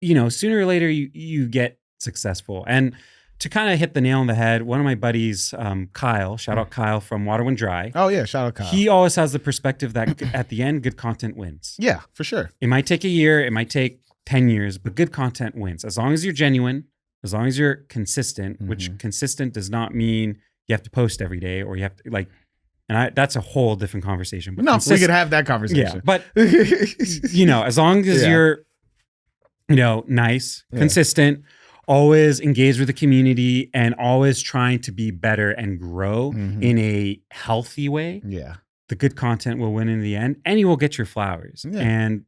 sooner or later you get successful. And to kind of hit the nail on the head, one of my buddies, Kyle, shout out Kyle from Water When Dry. Oh yeah, shout out Kyle. He always has the perspective that at the end, good content wins. Yeah, for sure. It might take a year, it might take 10 years, but good content wins. As long as you're genuine, as long as you're consistent, which consistent does not mean you have to post every day, or you have to that's a whole different conversation. But we could have that conversation. Yeah, but as long as you're, nice, consistent, always engaged with the community, and always trying to be better and grow in a healthy way. Yeah, the good content will win in the end, and you will get your flowers. Yeah. And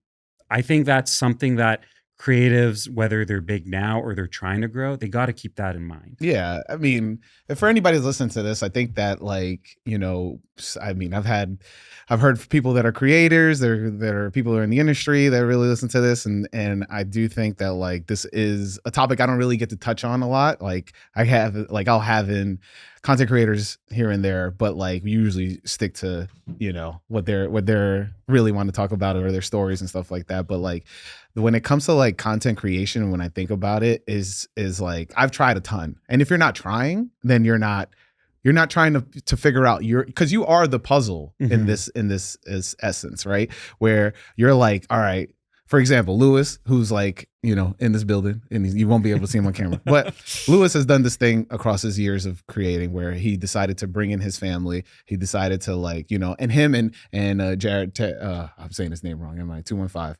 I think that's something that creatives, whether they're big now or they're trying to grow, they got to keep that in mind. Yeah, I mean, if for anybody who's listening to this, I think that like, you know, I mean, I've heard people that are creators, that are people who are in the industry that really listen to this, and I do think that like this is a topic I don't really get to touch on a lot. Like I'll have in content creators here and there, but like we usually stick to, you know, what they're really want to talk about or their stories and stuff like that. But like when it comes to like content creation, when I think about it, is like I've tried a ton. And if you're not trying, then you're not trying to figure out because you are the puzzle in this is essence, right? Where you're like, all right, for example, Lewis, who's like, you know, in this building, and you won't be able to see him on camera, but Lewis has done this thing across his years of creating where he decided to bring in his family. He decided to like, you know, and him and Jared, I'm saying his name wrong, am I? 215.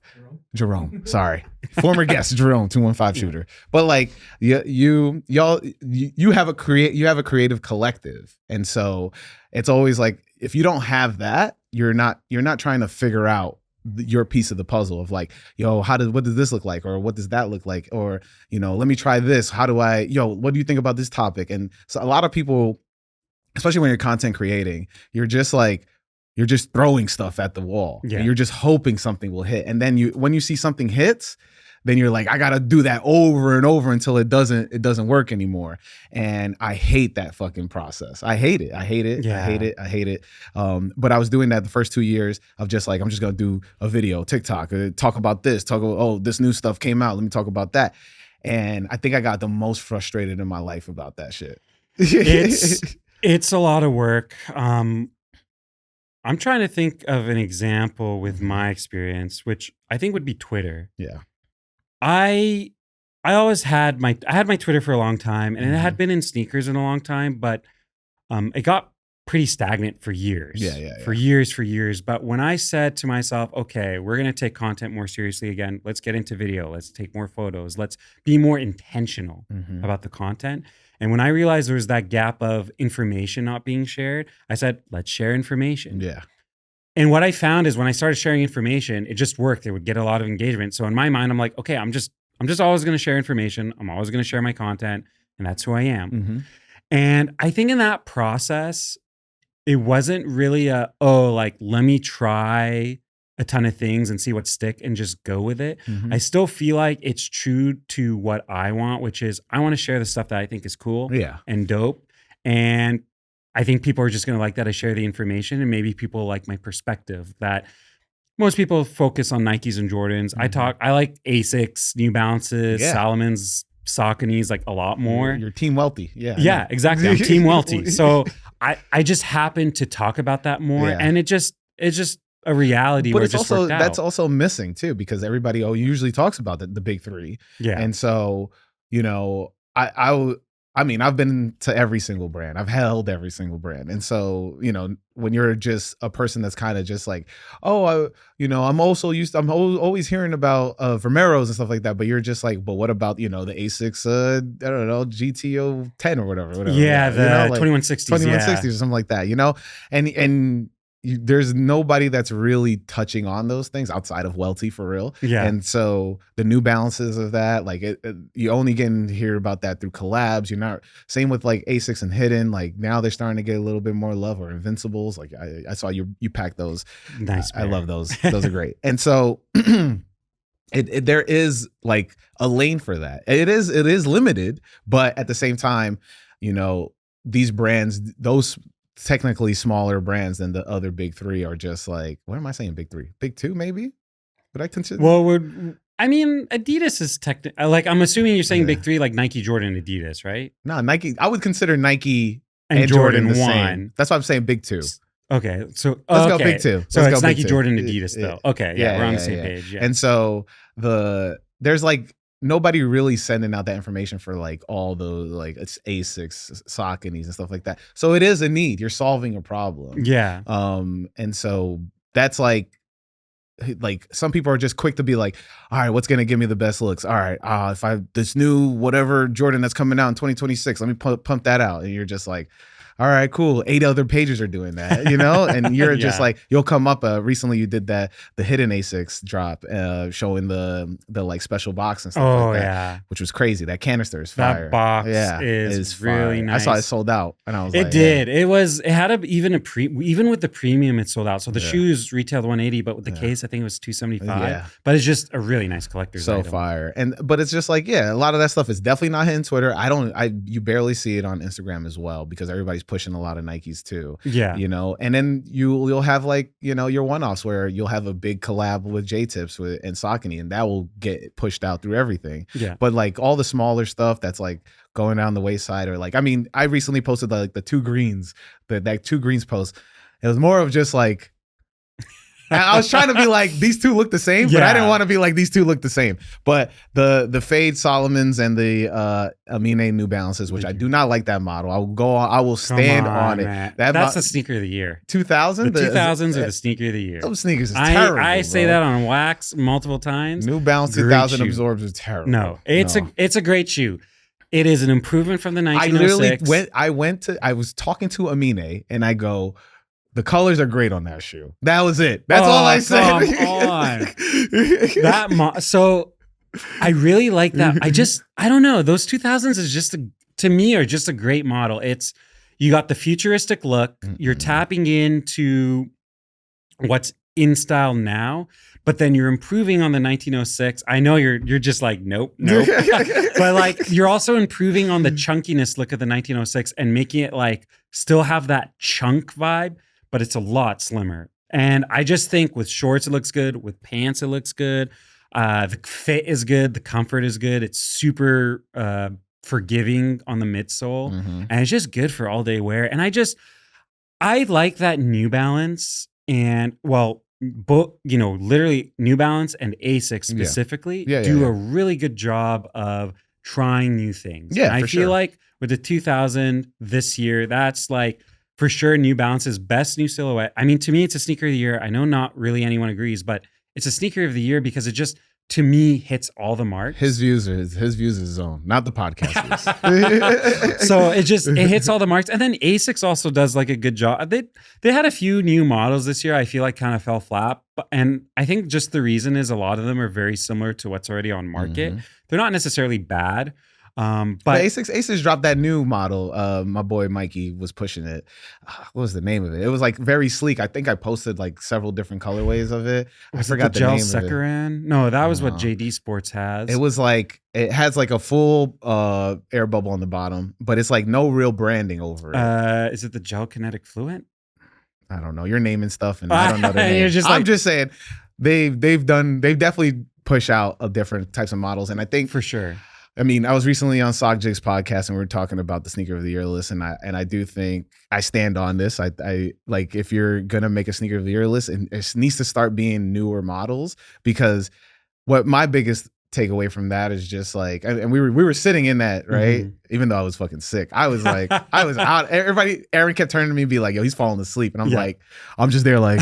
Jerome. Sorry. Former guest, Jerome, 215 shooter. But like you have a creative collective. And so it's always like, if you don't have that, you're not trying to figure out your piece of the puzzle of like, yo, what does this look like? Or what does that look like? Or, you know, let me try this. What do you think about this topic? And so a lot of people, especially when you're content creating, you're just throwing stuff at the wall. Yeah. You're just hoping something will hit. And then when you see something hits, then you're like, I got to do that over and over until it doesn't work anymore. And I hate that fucking process. I hate it. But I was doing that the first 2 years of just like, I'm just going to do a video, TikTok, talk about this, this new stuff came out. Let me talk about that. And I think I got the most frustrated in my life about that shit. It's a lot of work. I'm trying to think of an example with my experience, which I think would be Twitter. Yeah. I always had my Twitter for a long time, and it had been in sneakers in a long time, but it got pretty stagnant for years. For years. But when I said to myself, okay, we're going to take content more seriously again. Let's get into video. Let's take more photos. Let's be more intentional about the content. And when I realized there was that gap of information not being shared, I said, let's share information. Yeah. And what I found is when I started sharing information, it just worked. It would get a lot of engagement. So in my mind, I'm like, okay, I'm just always going to share information. I'm always going to share my content, and that's who I am. And I think in that process, it wasn't really let me try a ton of things and see what stick and just go with it. I still feel like it's true to what I want, which is I want to share the stuff that I think is cool and dope. And I think people are just going to like that I share the information, and maybe people like my perspective that most people focus on Nikes and Jordans. I like Asics, New Balances, Salomons, Sauconys, like a lot more. You're team wealthy. Yeah, exactly. I'm team wealthy. So I just happen to talk about that more. And it's just a reality. But that's also missing too, because everybody usually talks about the big three. Yeah. And so, you know, I mean, I've been to every single brand. I've held every single brand. And so, you know, when you're just a person that's kind of just like, I'm always hearing about Vermeeros and stuff like that. But you're just like, but what about, you know, the Asics, I don't know, GTO 10 or whatever. Yeah, the 2160s. 2160s or something like that, you know? And there's nobody that's really touching on those things outside of Welty for real. Yeah. And so the New Balances of that, like you only get to hear about that through collabs. You're not, same with like Asics and Hidden. Like now they're starting to get a little bit more love, or Invincibles. Like I saw you pack those. Nice. I love those. Those are great. And so there is like a lane for that. It is limited, but at the same time, you know, these brands, those technically smaller brands than the other big three are just like, what am I saying? Big three, big two, maybe? Would I consider? Well, Adidas is like, I'm assuming you're saying big three, like Nike, Jordan, Adidas, right? No, Nike. I would consider Nike and Jordan the same. That's why I'm saying big two. Okay, so let's go big two. So it's Nike, Jordan, Adidas though. Okay, we're on the same page. Yeah. And so there's like nobody really sending out that information for like all those like it's Asics, Sauconys and stuff like that. So it is a need. You're solving a problem. Yeah. And so that's like some people are just quick to be like, all right, what's gonna give me the best looks? All right, this new whatever Jordan that's coming out in 2026, let me pump that out. And you're just like, all right, cool. 8 other pages are doing that, you know? And you're just Yeah. like, you'll come up. Recently you did the hidden ASICs drop, showing the like special box and stuff Oh like that, yeah. which was crazy. That canister is fire. That box Yeah, is fire. really nice. I saw it sold out, and I was It like, did. It had even with the premium, it sold out. So the Yeah. shoes retailed 180, but with the Yeah. case, I think it was 275. Yeah. But it's just a really nice collector's so item. fire. But it's just like, yeah, a lot of that stuff is definitely not hitting Twitter. You barely see it on Instagram as well, because everybody's pushing a lot of Nikes too. Yeah. You know, and then you'll have like, you know, your one-offs where you'll have a big collab with J-Tips and Saucony, and that will get pushed out through everything. Yeah. But like all the smaller stuff that's like going down the wayside, or like, I mean, I recently posted like the 2 greens, that 2 greens post. It was more of just like, I was trying to be like, these 2 look the same, but I didn't want to be like, these 2 look the same. But the Fade Solomons and the Amine New Balances, which I do not like that model. I will stand on it. Man. That's the sneaker of the year. 2000? The 2000s are the sneaker of the year. Those sneakers is terrible. I say bro. that on wax multiple times. New Balance Great 2000 shoe. absorbs is terrible. No, it's a great shoe. It is an improvement from the I 1906. literally I was talking to Amine, and I go, the colors are great on that shoe. That was it. That's all I said. Come on. So I really like that. I don't know. Those 2000s is to me are just a great model. You got the futuristic look. You're tapping into what's in style now, but then you're improving on the 1906. I know you're just like, nope. But like, you're also improving on the chunkiness look of the 1906 and making it like still have that chunk vibe, but it's a lot slimmer. And I just think with shorts, it looks good. With pants, it looks good. The fit is good. The comfort is good. It's super forgiving on the midsole. And it's just good for all day wear. And I like that New Balance and, well, literally New Balance and ASICS specifically do a really good job of trying new things. Yeah, and I for feel sure. like with the 2000 this year, that's like for sure New Balance's best new silhouette. I mean, to me, it's a sneaker of the year. I know not really anyone agrees, but it's a sneaker of the year because it just, to me, hits all the marks. His views are his own, not the podcasters. So it hits all the marks. And then ASICS also does like a good job. They had a few new models this year I feel like kind of fell flat. And I think just the reason is a lot of them are very similar to what's already on market. They're not necessarily bad. But ASICS dropped that new model. My boy Mikey was pushing it. What was the name of it? It was like very sleek. I think I posted like several different colorways of it. I forgot the gel name of it. Sekaran? No, that was what JD Sports has. It was like, it has like a full air bubble on the bottom, but it's like no real branding over it. Is it the Gel Kinetic Fluent? I don't know. You're naming stuff and I don't know the name. You're just I'm like- just saying they've definitely push out of different types of models. And I think For sure. I mean, I was recently on Sock Jig's podcast and we were talking about the sneaker of the year list, and I do think I stand on this. I like, if you're gonna make a sneaker of the year list, and it needs to start being newer models, because what my biggest takeaway from that is just like, and we were sitting in that, right? Even though I was fucking sick, I was like, I was out. Aaron kept turning to me and be like, yo, he's falling asleep, and I'm like, I'm just there like,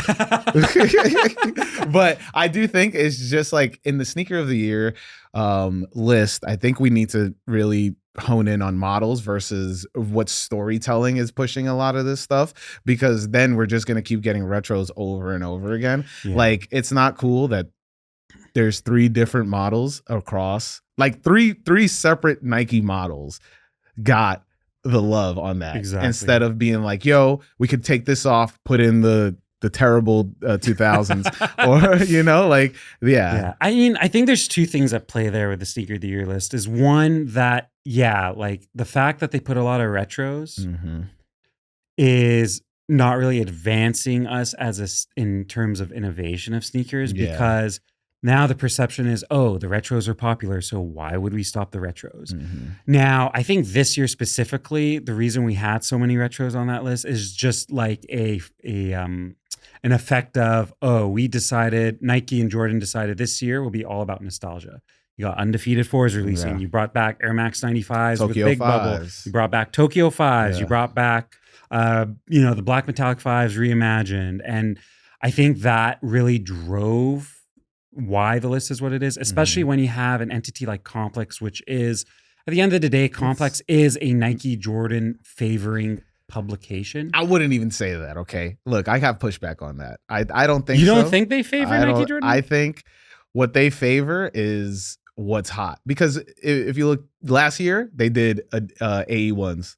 but I do think it's just like in the sneaker of the year list, I think we need to really hone in on models versus what storytelling is pushing a lot of this stuff, because then we're just going to keep getting retros over and over again. Like, it's not cool that there's 3 different models across, like three separate Nike models got the love on that. Exactly. Instead of being like, yo, we could take this off, put in the terrible 2000s, or, you know, like, yeah. I mean, I think there's 2 things at play there with the sneaker of the year list. Is one that, like the fact that they put a lot of retros is not really advancing us in terms of innovation of sneakers, because now the perception is, oh, the retros are popular, so why would we stop the retros? Now, I think this year specifically, the reason we had so many retros on that list is just like an effect of, oh, Nike and Jordan decided this year will be all about nostalgia. You got Undefeated 4s releasing. You brought back Air Max 95s with Big Bubble. You brought back Tokyo 5s. You brought back, the Black Metallic 5s reimagined. And I think that really drove why the list is what it is, especially when you have an entity like Complex, which is, at the end of the day, Complex is a Nike Jordan favoring publication? I wouldn't even say that. Okay, look, I have pushback on that. I don't think You don't so. think they favor Nike Jordan? I think what they favor is what's hot, because if you look last year, they did a AE1's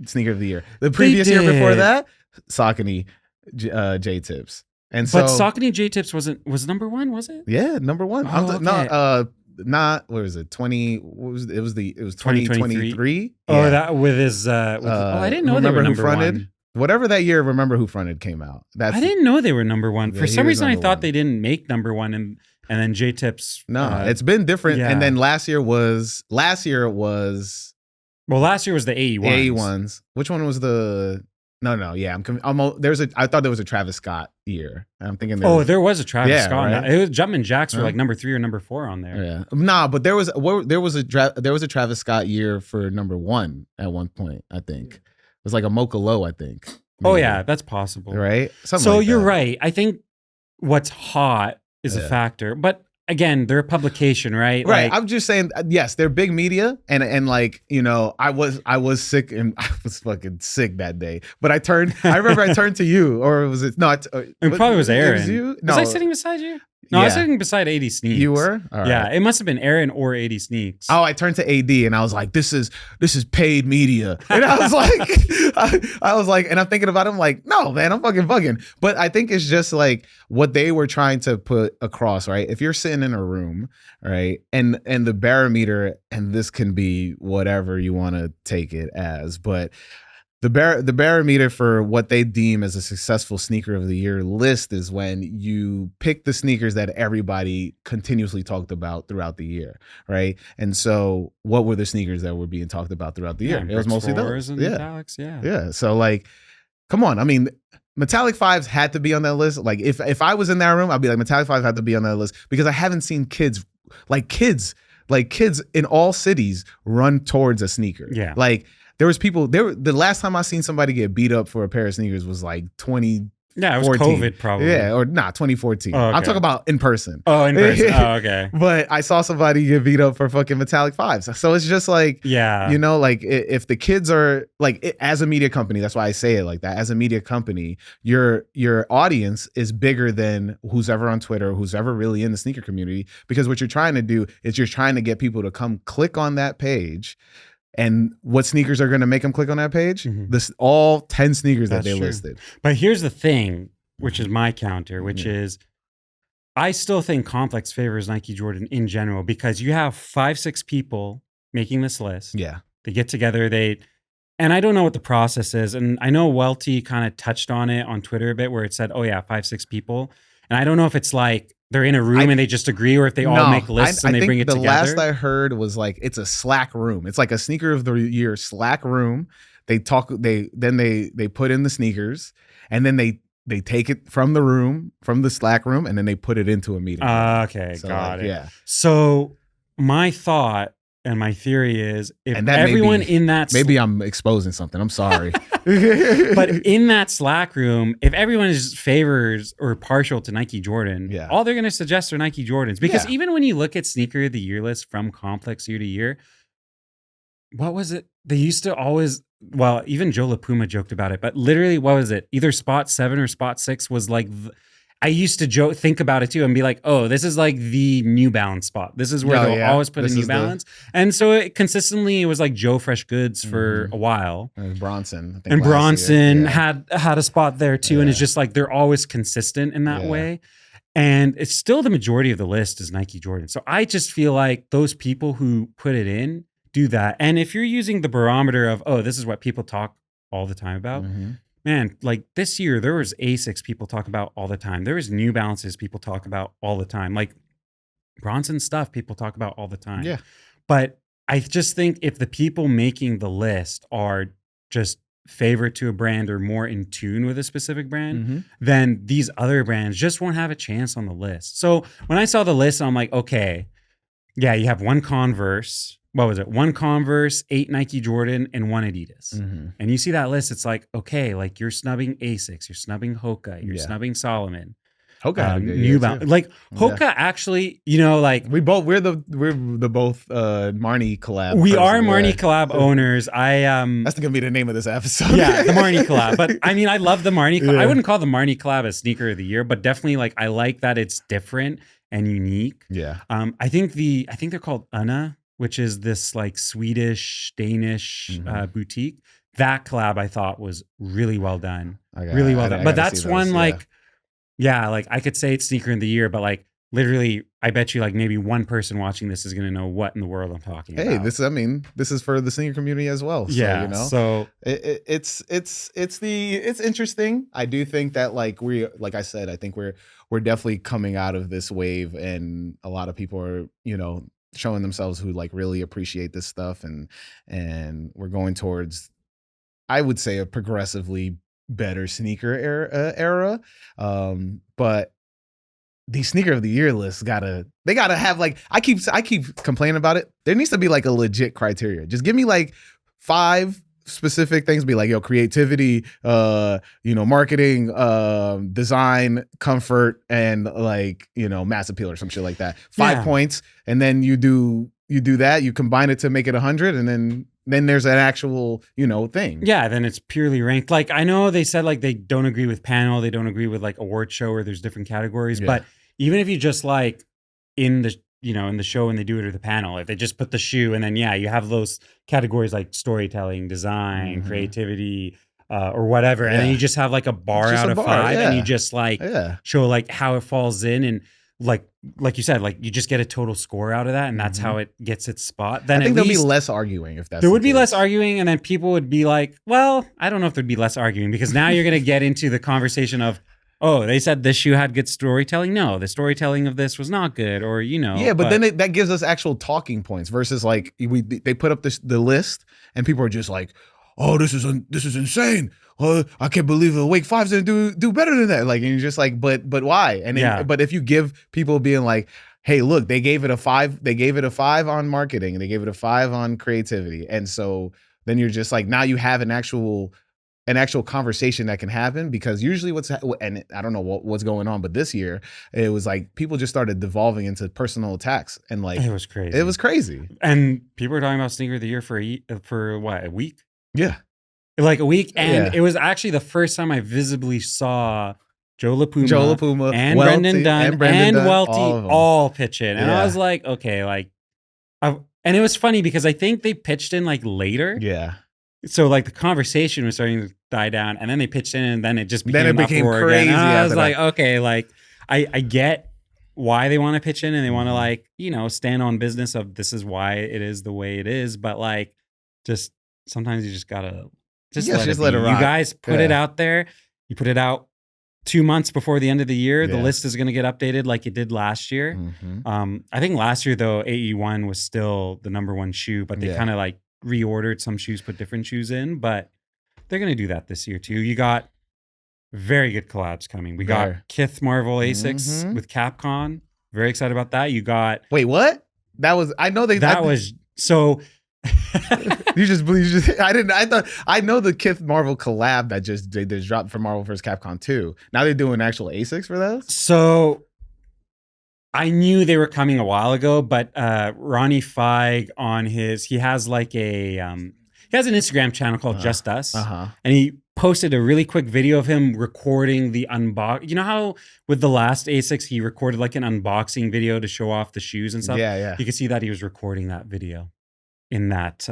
sneaker of the year. The previous year before that, Saucony J Tips. And so, but Saucony J Tips was number one, was it? Yeah, number one. Oh, okay. Not what was it? 2023. Oh, Yeah. that with his. I didn't know they were number one. Whatever that year, Remember Who Fronted came out. I didn't know they were number one. For some reason, I thought one. they didn't make number one, and then J Tips. No, it's been different. Yeah. And then last year it was. Well, last year was the AE1s. AE1s. Which one was the? No. Yeah, I thought there was a Travis Scott year. I'm thinking. There was a Travis Scott. Right? It was Jumpman Jacks were like number 3 or number 4 on there. Yeah, nah, but there was a Travis Scott year for number 1 at one point. I think it was like a Mocha Low. I think. Maybe. Oh yeah, that's possible. Right. So you're right. I think what's hot is a factor, but. Again, they're a publication, right? Right. I'm just saying, yes, they're big media, and like, you know, I was sick, and I was fucking sick that day. But I remember I turned to you, or was it not? It probably was Aaron. Was you? No. Was I sitting beside you? No, I was sitting beside 80 Sneaks. You were? All right. Yeah, it must have been Aaron or 80 Sneaks. Oh, I turned to AD and I was like, this is paid media. And I was like, and I'm thinking about it, I'm like, no, man, I'm fucking bugging. But I think it's just like what they were trying to put across, right? If you're sitting in a room, right, and the barometer, and this can be whatever you want to take it as, but the barometer for what they deem as a successful sneaker of the year list is when you pick the sneakers that everybody continuously talked about throughout the year, right? And so, what were the sneakers that were being talked about throughout the year? It was mostly those. Metallics, yeah. So, like, come on. I mean, Metallic 5s had to be on that list. Like, if I was in that room, I'd be like, Metallic 5 had to be on that list, because I haven't seen kids in all cities run towards a sneaker. Yeah, like. There was people there. The last time I seen somebody get beat up for a pair of sneakers was like 2014. Yeah, it was COVID probably. Yeah, or not 2014. Oh, okay. I'm talking about in person. Oh, in person. Oh, okay. But I saw somebody get beat up for fucking Metallic 5s. So it's just like, yeah, you know, like if the kids are like, as a media company, that's why I say it like that. As a media company, your audience is bigger than who's ever on Twitter, who's ever really in the sneaker community, because what you're trying to do is you're trying to get people to come click on that page. And what sneakers are going to make them click on that page? Mm-hmm. All 10 sneakers that they listed. But here's the thing, which is my counter, which is I still think Complex favors Nike Jordan in general, because you have 5-6 people making this list. Yeah. They get together, and I don't know what the process is. And I know Welty kind of touched on it on Twitter a bit, where it said, 5-6 people. And I don't know if it's like they're in a room and they just agree, or if they all make lists and they bring it together. The last I heard was like, it's a Slack room. It's like a sneaker of the year Slack room. They talk, they put in the sneakers, and then they take it from the room, from the Slack room, and then they put it into a meeting. Okay, so got it. Yeah. So my thought and my theory is, if everyone in that... Maybe I'm exposing something. I'm sorry. But in that Slack room, if everyone is favors or partial to Nike Jordan, all they're going to suggest are Nike Jordans. Because even when you look at sneaker of the year list from Complex year to year, what was it? They used to always... Well, even Joe LaPuma joked about it, but literally, what was it? Either spot 7 or spot 6 was like... I used to think about it too and be like, oh, this is like the New Balance spot. This is where they'll always put a New Balance. And so it was like Joe Fresh Goods for a while. And Bronson. And Bronson had a spot there too. And it's just like, they're always consistent in that way. And it's still the majority of the list is Nike Jordan. So I just feel like those people who put it in do that. And if you're using the barometer of, oh, this is what people talk all the time about, man, like this year, there was Asics people talk about all the time. There was New Balances people talk about all the time. Like Bronson stuff people talk about all the time. Yeah. But I just think if the people making the list are just favorite to a brand or more in tune with a specific brand, then these other brands just won't have a chance on the list. So when I saw the list, I'm like, okay, yeah, you have one Converse. What was it? One Converse, 8 Nike Jordan, and 1 Adidas. And you see that list, it's like, okay, like you're snubbing Asics, you're snubbing Hoka, you're snubbing Solomon. Hoka had a good New year, Balance. too. Like Hoka actually, you know, like we're the both Marnie collab. we are person. Marnie collab owners. That's gonna be the name of this episode. Yeah, the Marnie collab. But I mean, I love the Marnie collab. Yeah. I wouldn't call the Marnie collab a sneaker of the year, but definitely like I like that it's different and unique. Yeah. I think they're called Anna, which is this like Swedish, Danish boutique. That collab I thought was really well done. Really well done. But that's one like, yeah, like I could say it's sneaker of the year, but like literally, I bet you like maybe one person watching this is going to know what in the world I'm talking about. Hey, this is for the senior community as well. So, yeah, you know, so it's interesting. I do think that like I said, I think we're definitely coming out of this wave, and a lot of people are, you know, showing themselves who like really appreciate this stuff, and we're going towards, I would say, a progressively better sneaker era. But these sneaker of the year lists gotta have like, I keep complaining about it. There needs to be like a legit criteria. Just give me like 5 specific things. Be like, yo, creativity, you know, marketing, design, comfort, and like, you know, mass appeal or some shit like that. 5 points, and then you do that. You combine it to make it 100, and then there's an actual, you know, thing. Yeah, then it's purely ranked. Like I know they said like they don't agree with panel, they don't agree with like award show where there's different categories. But even if you just like in the, you know, in the show when they do it or the panel, if they just put the shoe and then you have those categories like storytelling, design, creativity, or whatever, and then you just have like a bar out of 5, and you just like show like how it falls in, and like you said, like you just get a total score out of that, and that's how it gets its spot. Then I think there'll be less arguing if that's there would be less arguing, and then people would be like, well, I don't know if there'd be less arguing, because now you're going to get into the conversation of, oh, they said this shoe had good storytelling. No, the storytelling of this was not good, or, you know. Yeah, but then that gives us actual talking points versus like they put up the list and people are just like, oh, this is insane. I can't believe the Wake Fives didn't do better than that. Like, and you're just like, but why? And then, but if you give people being like, hey, look, they gave it a 5. They gave it a 5 on marketing, and they gave it a 5 on creativity, and so then you're just like, now you have an actual conversation that can happen, because usually and I don't know what's going on, but this year it was like people just started devolving into personal attacks, and like it was crazy. And people were talking about sneaker of the year for what, a week? Yeah. Like a week, and it was actually the first time I visibly saw Joe LaPuma and Brendan Dunn and Welty all pitch in. And I was like, okay, like, and it was funny because I think they pitched in like later. Yeah. So like the conversation was starting to die down, and then they pitched in, and then it just became crazy. And I was like, okay, like I get why they want to pitch in, and they want to like, you know, stand on business of this is why it is the way it is. But like, just sometimes you just gotta let it rock. You guys put it out there. You put it out 2 months before the end of the year. The list is going to get updated like it did last year. I think last year though, AE1 was still the number 1 shoe, but they kind of like reordered some shoes, put different shoes in. But they're going to do that this year too. You got very good collabs coming. We got Kith Marvel Asics with Capcom. Very excited about that. You got what? That was so. I know the Kith Marvel collab that they just dropped for Marvel vs. Capcom 2. Now they're doing actual ASICs for those? So I knew they were coming a while ago, but Ronnie Feig he has like he has an Instagram channel called Just Us, and he posted a really quick video of him recording the unbox. You know how with the last ASICs he recorded like an unboxing video to show off the shoes and stuff? Yeah. You can see that he was recording that video in that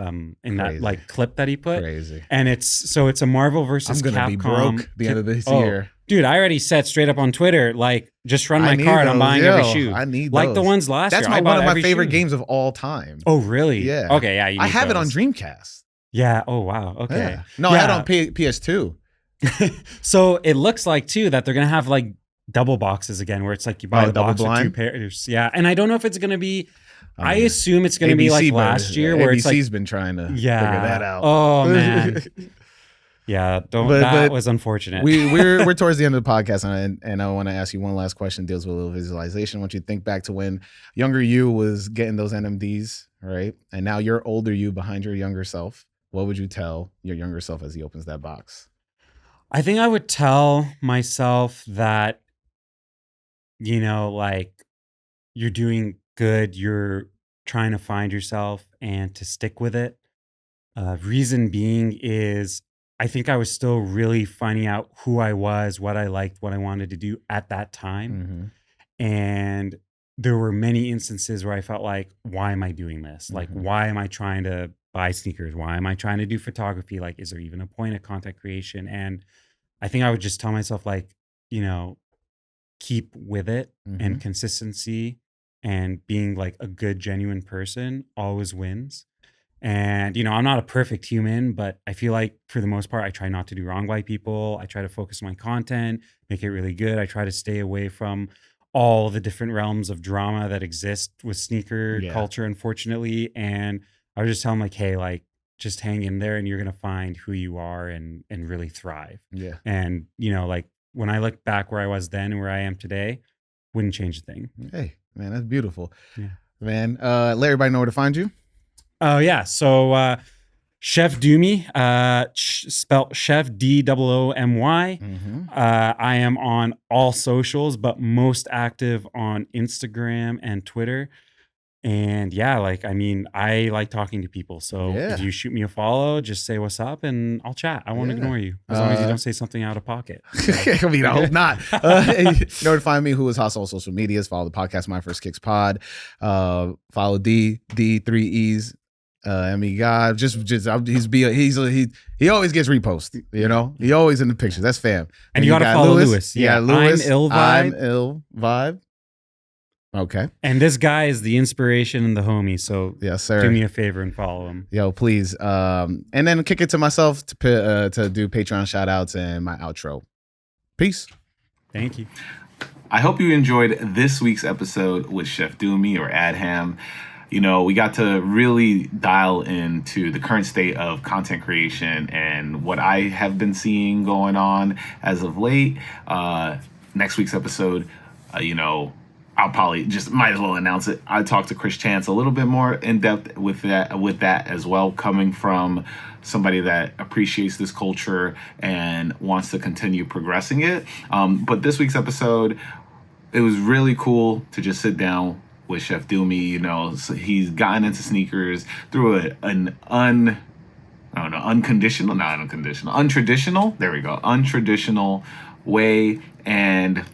like clip that he put. Crazy. And it's a Marvel versus Capcom. I'm gonna be broke the end of this year. Dude, I already said straight up on Twitter, like, just run my card. I'm buying every shoe. I need like those. The ones last year. That's one of my favorite games of all time. Oh, really? Yeah. Okay, yeah. I have it on Dreamcast. Yeah. Oh, wow. Okay. Yeah. No, I had it on PS2. So it looks like too that they're gonna have like double boxes again, where it's like you buy the box with 2 pairs. Yeah, and I don't know if it's gonna be. I assume it's gonna be like last year, where it's like ABC's been trying to figure that out. Oh man. Yeah, that was unfortunate. We're towards the end of the podcast, and I want to ask you one last question. Deals with a little visualization. I want you to think back to when younger you was getting those NMDs, right? And now you're older you behind your younger self. What would you tell your younger self as he opens that box? I think I would tell myself that like you're doing good, you're trying to find yourself and to stick with it. Reason being is I think I was still really finding out who I was, what I liked, what I wanted to do at that time. Mm-hmm. And there were many instances where I felt like, why am I doing this? Like, Mhm. why am I trying to buy sneakers? Why am I trying to do photography? Like, is there even a point of content creation? And I think I would just tell myself, like, keep with it, and Mhm. consistency and being like a good, genuine person always wins. And, I'm not a perfect human, but I feel like for the most part, I try not to do wrong by people. I try to focus on my content, make it really good. I try to stay away from all the different realms of drama that exist with sneaker Yeah. culture, unfortunately. And I would just tell them, like, hey, like, just hang in there and you're going to find who you are and really thrive. Yeah. And, like when I look back where I was then and where I am today, wouldn't change a thing. Hey, man, that's beautiful. Yeah. Man, let everybody know where to find you. Oh, yeah. So, Chef Doomy, spelled Chef Doomy. Mm-hmm. I am on all socials, but most active on Instagram and Twitter. And yeah, I like talking to people. So Yeah. if you shoot me a follow, just say what's up and I'll chat. I won't Yeah. ignore you as long as you don't say something out of pocket. I mean, I hope not. You know to find me, Who Is Hustle, on social medias. Follow the podcast, My First Kicks Pod. Follow D3Es. Me God, he always gets reposted. He always in the pictures. That's fam. And you gotta follow Lewis. Yeah, Lewis. I'm Ill Vibe. Okay. And this guy is the inspiration and the homie. So yes, sir. Do me a favor and follow him. Yo, please. And then kick it to myself to do Patreon shout outs and my outro. Peace. Thank you. I hope you enjoyed this week's episode with Chef Doomy or Adham. We got to really dial into the current state of content creation and what I have been seeing going on as of late. Next week's episode, I'll probably just might as well announce it. I talked to Chris Chance a little bit more in depth with that as well, coming from somebody that appreciates this culture and wants to continue progressing it. But this week's episode, it was really cool to just sit down with Chef Doomy. So he's gotten into sneakers through untraditional way. And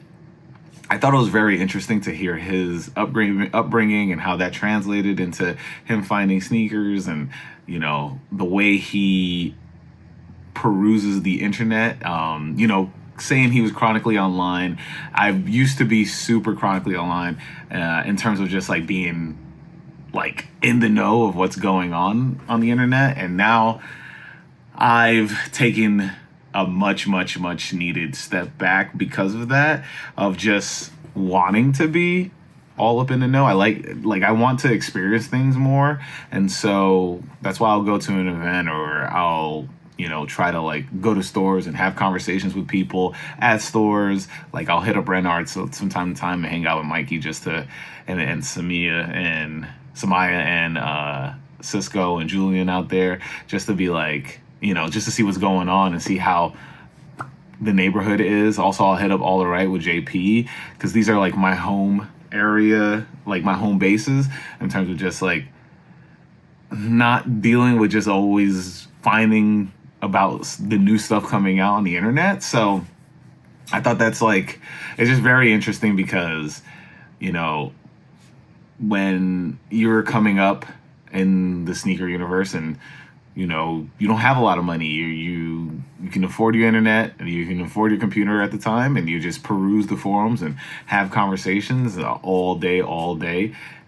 I thought it was very interesting to hear his upbringing and how that translated into him finding sneakers and, the way he peruses the internet. Saying he was chronically online. I used to be super chronically online in terms of just like being like in the know of what's going on the internet. And now I've taken a much, much, much needed step back because of that, of just wanting to be all up in the know. I want to experience things more. And so that's why I'll go to an event or I'll try to like go to stores and have conversations with people at stores. Like I'll hit up Renard from time to time and hang out with Mikey and Samaya and Cisco and Julian out there just to be like, just to see what's going on and see how the neighborhood is. Also, I'll hit up All Right with JP because these are like my home area, like my home bases in terms of just like not dealing with just always finding about the new stuff coming out on the internet. So I thought that's like, it's just very interesting because, when you're coming up in the sneaker universe and, you don't have a lot of money, you can afford your internet and you can afford your computer at the time, and you just peruse the forums and have conversations all day,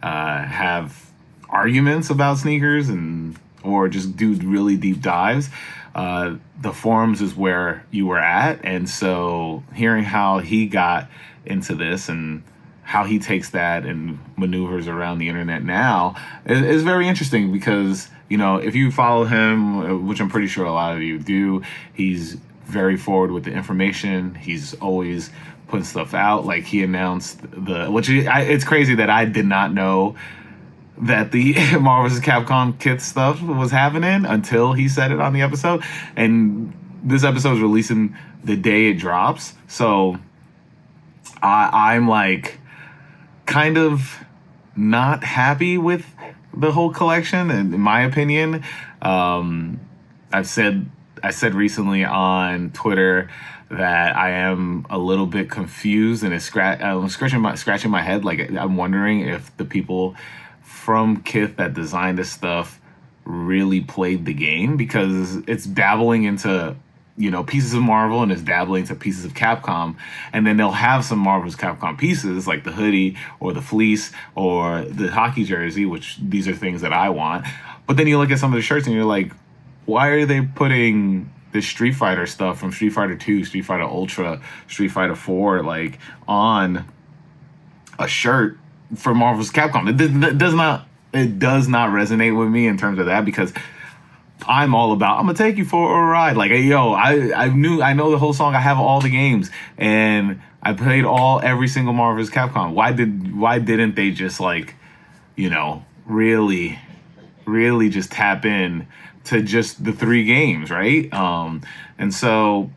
have arguments about sneakers or just do really deep dives. The forums is where you were at. And so hearing how he got into this and how he takes that and maneuvers around the internet now is very interesting because, if you follow him, which I'm pretty sure a lot of you do, he's very forward with the information. He's always putting stuff out. Like he announced it's crazy that I did not know that the Marvel vs. Capcom Kith stuff was happening until he said it on the episode. And this episode is releasing the day it drops. So I'm like kind of not happy with the whole collection, in my opinion. I said recently on Twitter that I am a little bit confused, and I'm scratching my head. Like, I'm wondering if the people from Kith that designed this stuff really played the game, because it's dabbling into, you know, pieces of Marvel, and it's dabbling into pieces of Capcom, and then they'll have some Marvel's Capcom pieces like the hoodie or the fleece or the hockey jersey, which these are things that I want. But then you look at some of the shirts and you're like, why are they putting this Street Fighter stuff from Street Fighter 2, Street Fighter Ultra, Street Fighter 4, like, on a shirt for Marvel's Capcom? It does not resonate with me in terms of that, because I'm all about, I'm gonna take you for a ride. Like, yo, I know the whole song. I have all the games, and I played every single Marvel's Capcom. Why didn't they just, like, you know, really just tap in to just the 3 games, right? And so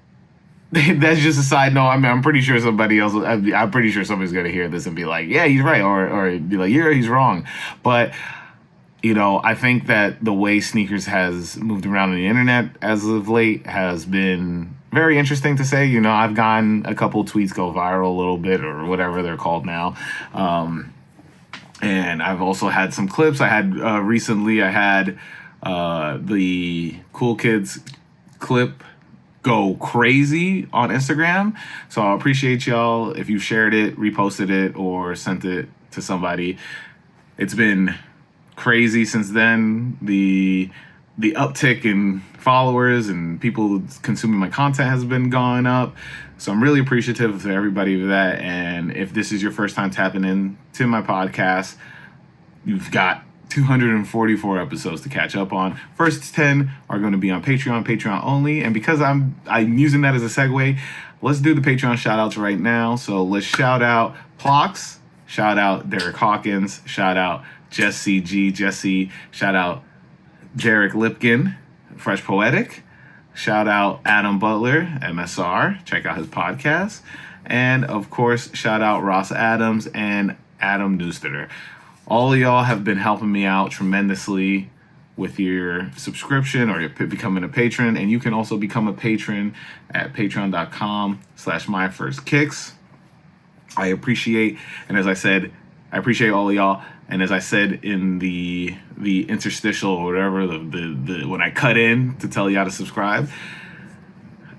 that's just a side note. I mean, I'm pretty sure somebody's gonna hear this and be like, yeah, he's right, or be like, yeah, he's wrong. But, you know, I think that the way sneakers has moved around on the internet as of late has been very interesting, to say. You know, I've gotten a couple tweets go viral a little bit, or whatever they're called now. And I've also had some clips. I had recently, the Cool Kids clip go crazy on Instagram. So I appreciate y'all if you shared it, reposted it, or sent it to somebody. It's been crazy since then. The uptick in followers and people consuming my content has been going up. So I'm really appreciative to everybody for that. And if this is your first time tapping in to my podcast, you've got 244 episodes to catch up on. First 10 are going to be on Patreon only. And because I'm using that as a segue, let's do the Patreon shout outs right now. So let's shout out Plox, shout out Derek Hawkins, shout out Jesse, shout out Derek Lipkin, Fresh Poetic, shout out Adam Butler, MSR, check out his podcast, and of course, shout out Ross Adams and Adam Newstetter. All of y'all have been helping me out tremendously with your subscription or becoming a patron, and you can also become a patron at patreon.com/myfirstkicks. I appreciate all of y'all. And as I said in the interstitial or whatever, the when I cut in to tell you how to subscribe,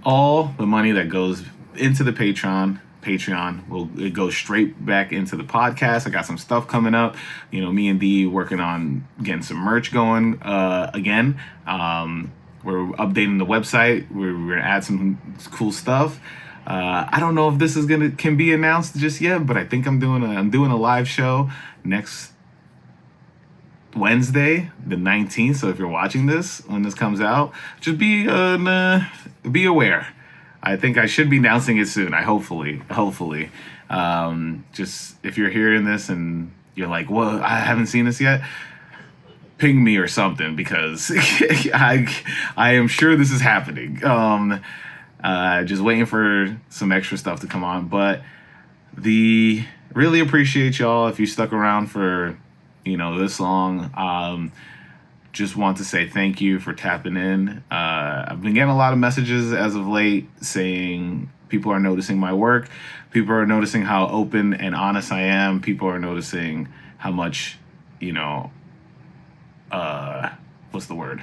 all the money that goes into the Patreon it goes straight back into the podcast. I got some stuff coming up. You know, me and Dee working on getting some merch going again. We're updating the website. We're gonna add some cool stuff. I don't know if this is can be announced just yet, but I think I'm doing a live show next Wednesday, the 19th. So if you're watching this when this comes out, just be aware. I think I should be announcing it soon. Hopefully. Just if you're hearing this and you're like, well, I haven't seen this yet, ping me or something, because I am sure this is happening. Just waiting for some extra stuff to come on. But really appreciate y'all if you stuck around for, you know, this long. Just want to say thank you for tapping in. I've been getting a lot of messages as of late saying people are noticing my work. People are noticing how open and honest I am. People are noticing how much, you know, what's the word?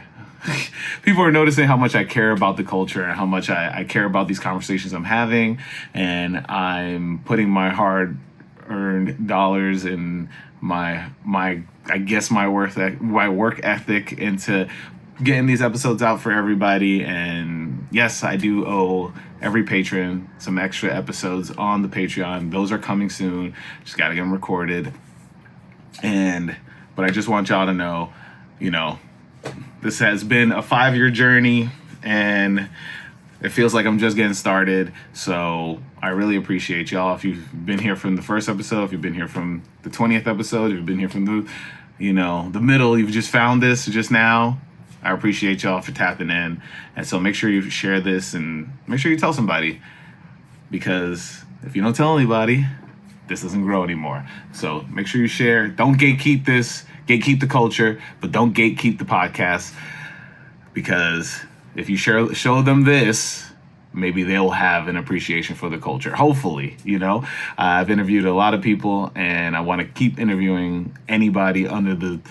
People are noticing how much I care about the culture and how much I care about these conversations I'm having. And I'm putting my hard-earned dollars and my work ethic into getting these episodes out for everybody. And yes, I do owe every patron some extra episodes on the Patreon. Those are coming soon. Just got to get them recorded. But I just want y'all to know, you know, this has been a 5-year journey, and it feels like I'm just getting started. So I really appreciate y'all. If you've been here from the first episode, if you've been here from the 20th episode, if you've been here from the middle, you've just found this just now, I appreciate y'all for tapping in. And so make sure you share this and make sure you tell somebody, because if you don't tell anybody, this doesn't grow anymore. So make sure you share. Don't gatekeep this. Gatekeep the culture, but don't gatekeep the podcast. Because if you show them this, maybe they'll have an appreciation for the culture. Hopefully, I've interviewed a lot of people, and I want to keep interviewing anybody under the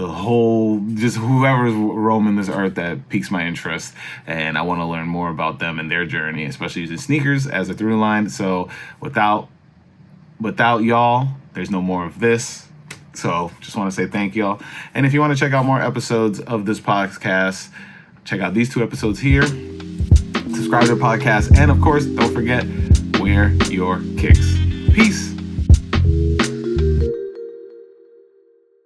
whole, just whoever's roaming this earth that piques my interest. And I want to learn more about them and their journey, especially using sneakers as a through line. So without y'all, there's no more of this. So just want to say thank y'all. And if you want to check out more episodes of this podcast, check out these 2 episodes here. Subscribe to the podcast. And of course, don't forget, wear your kicks. Peace.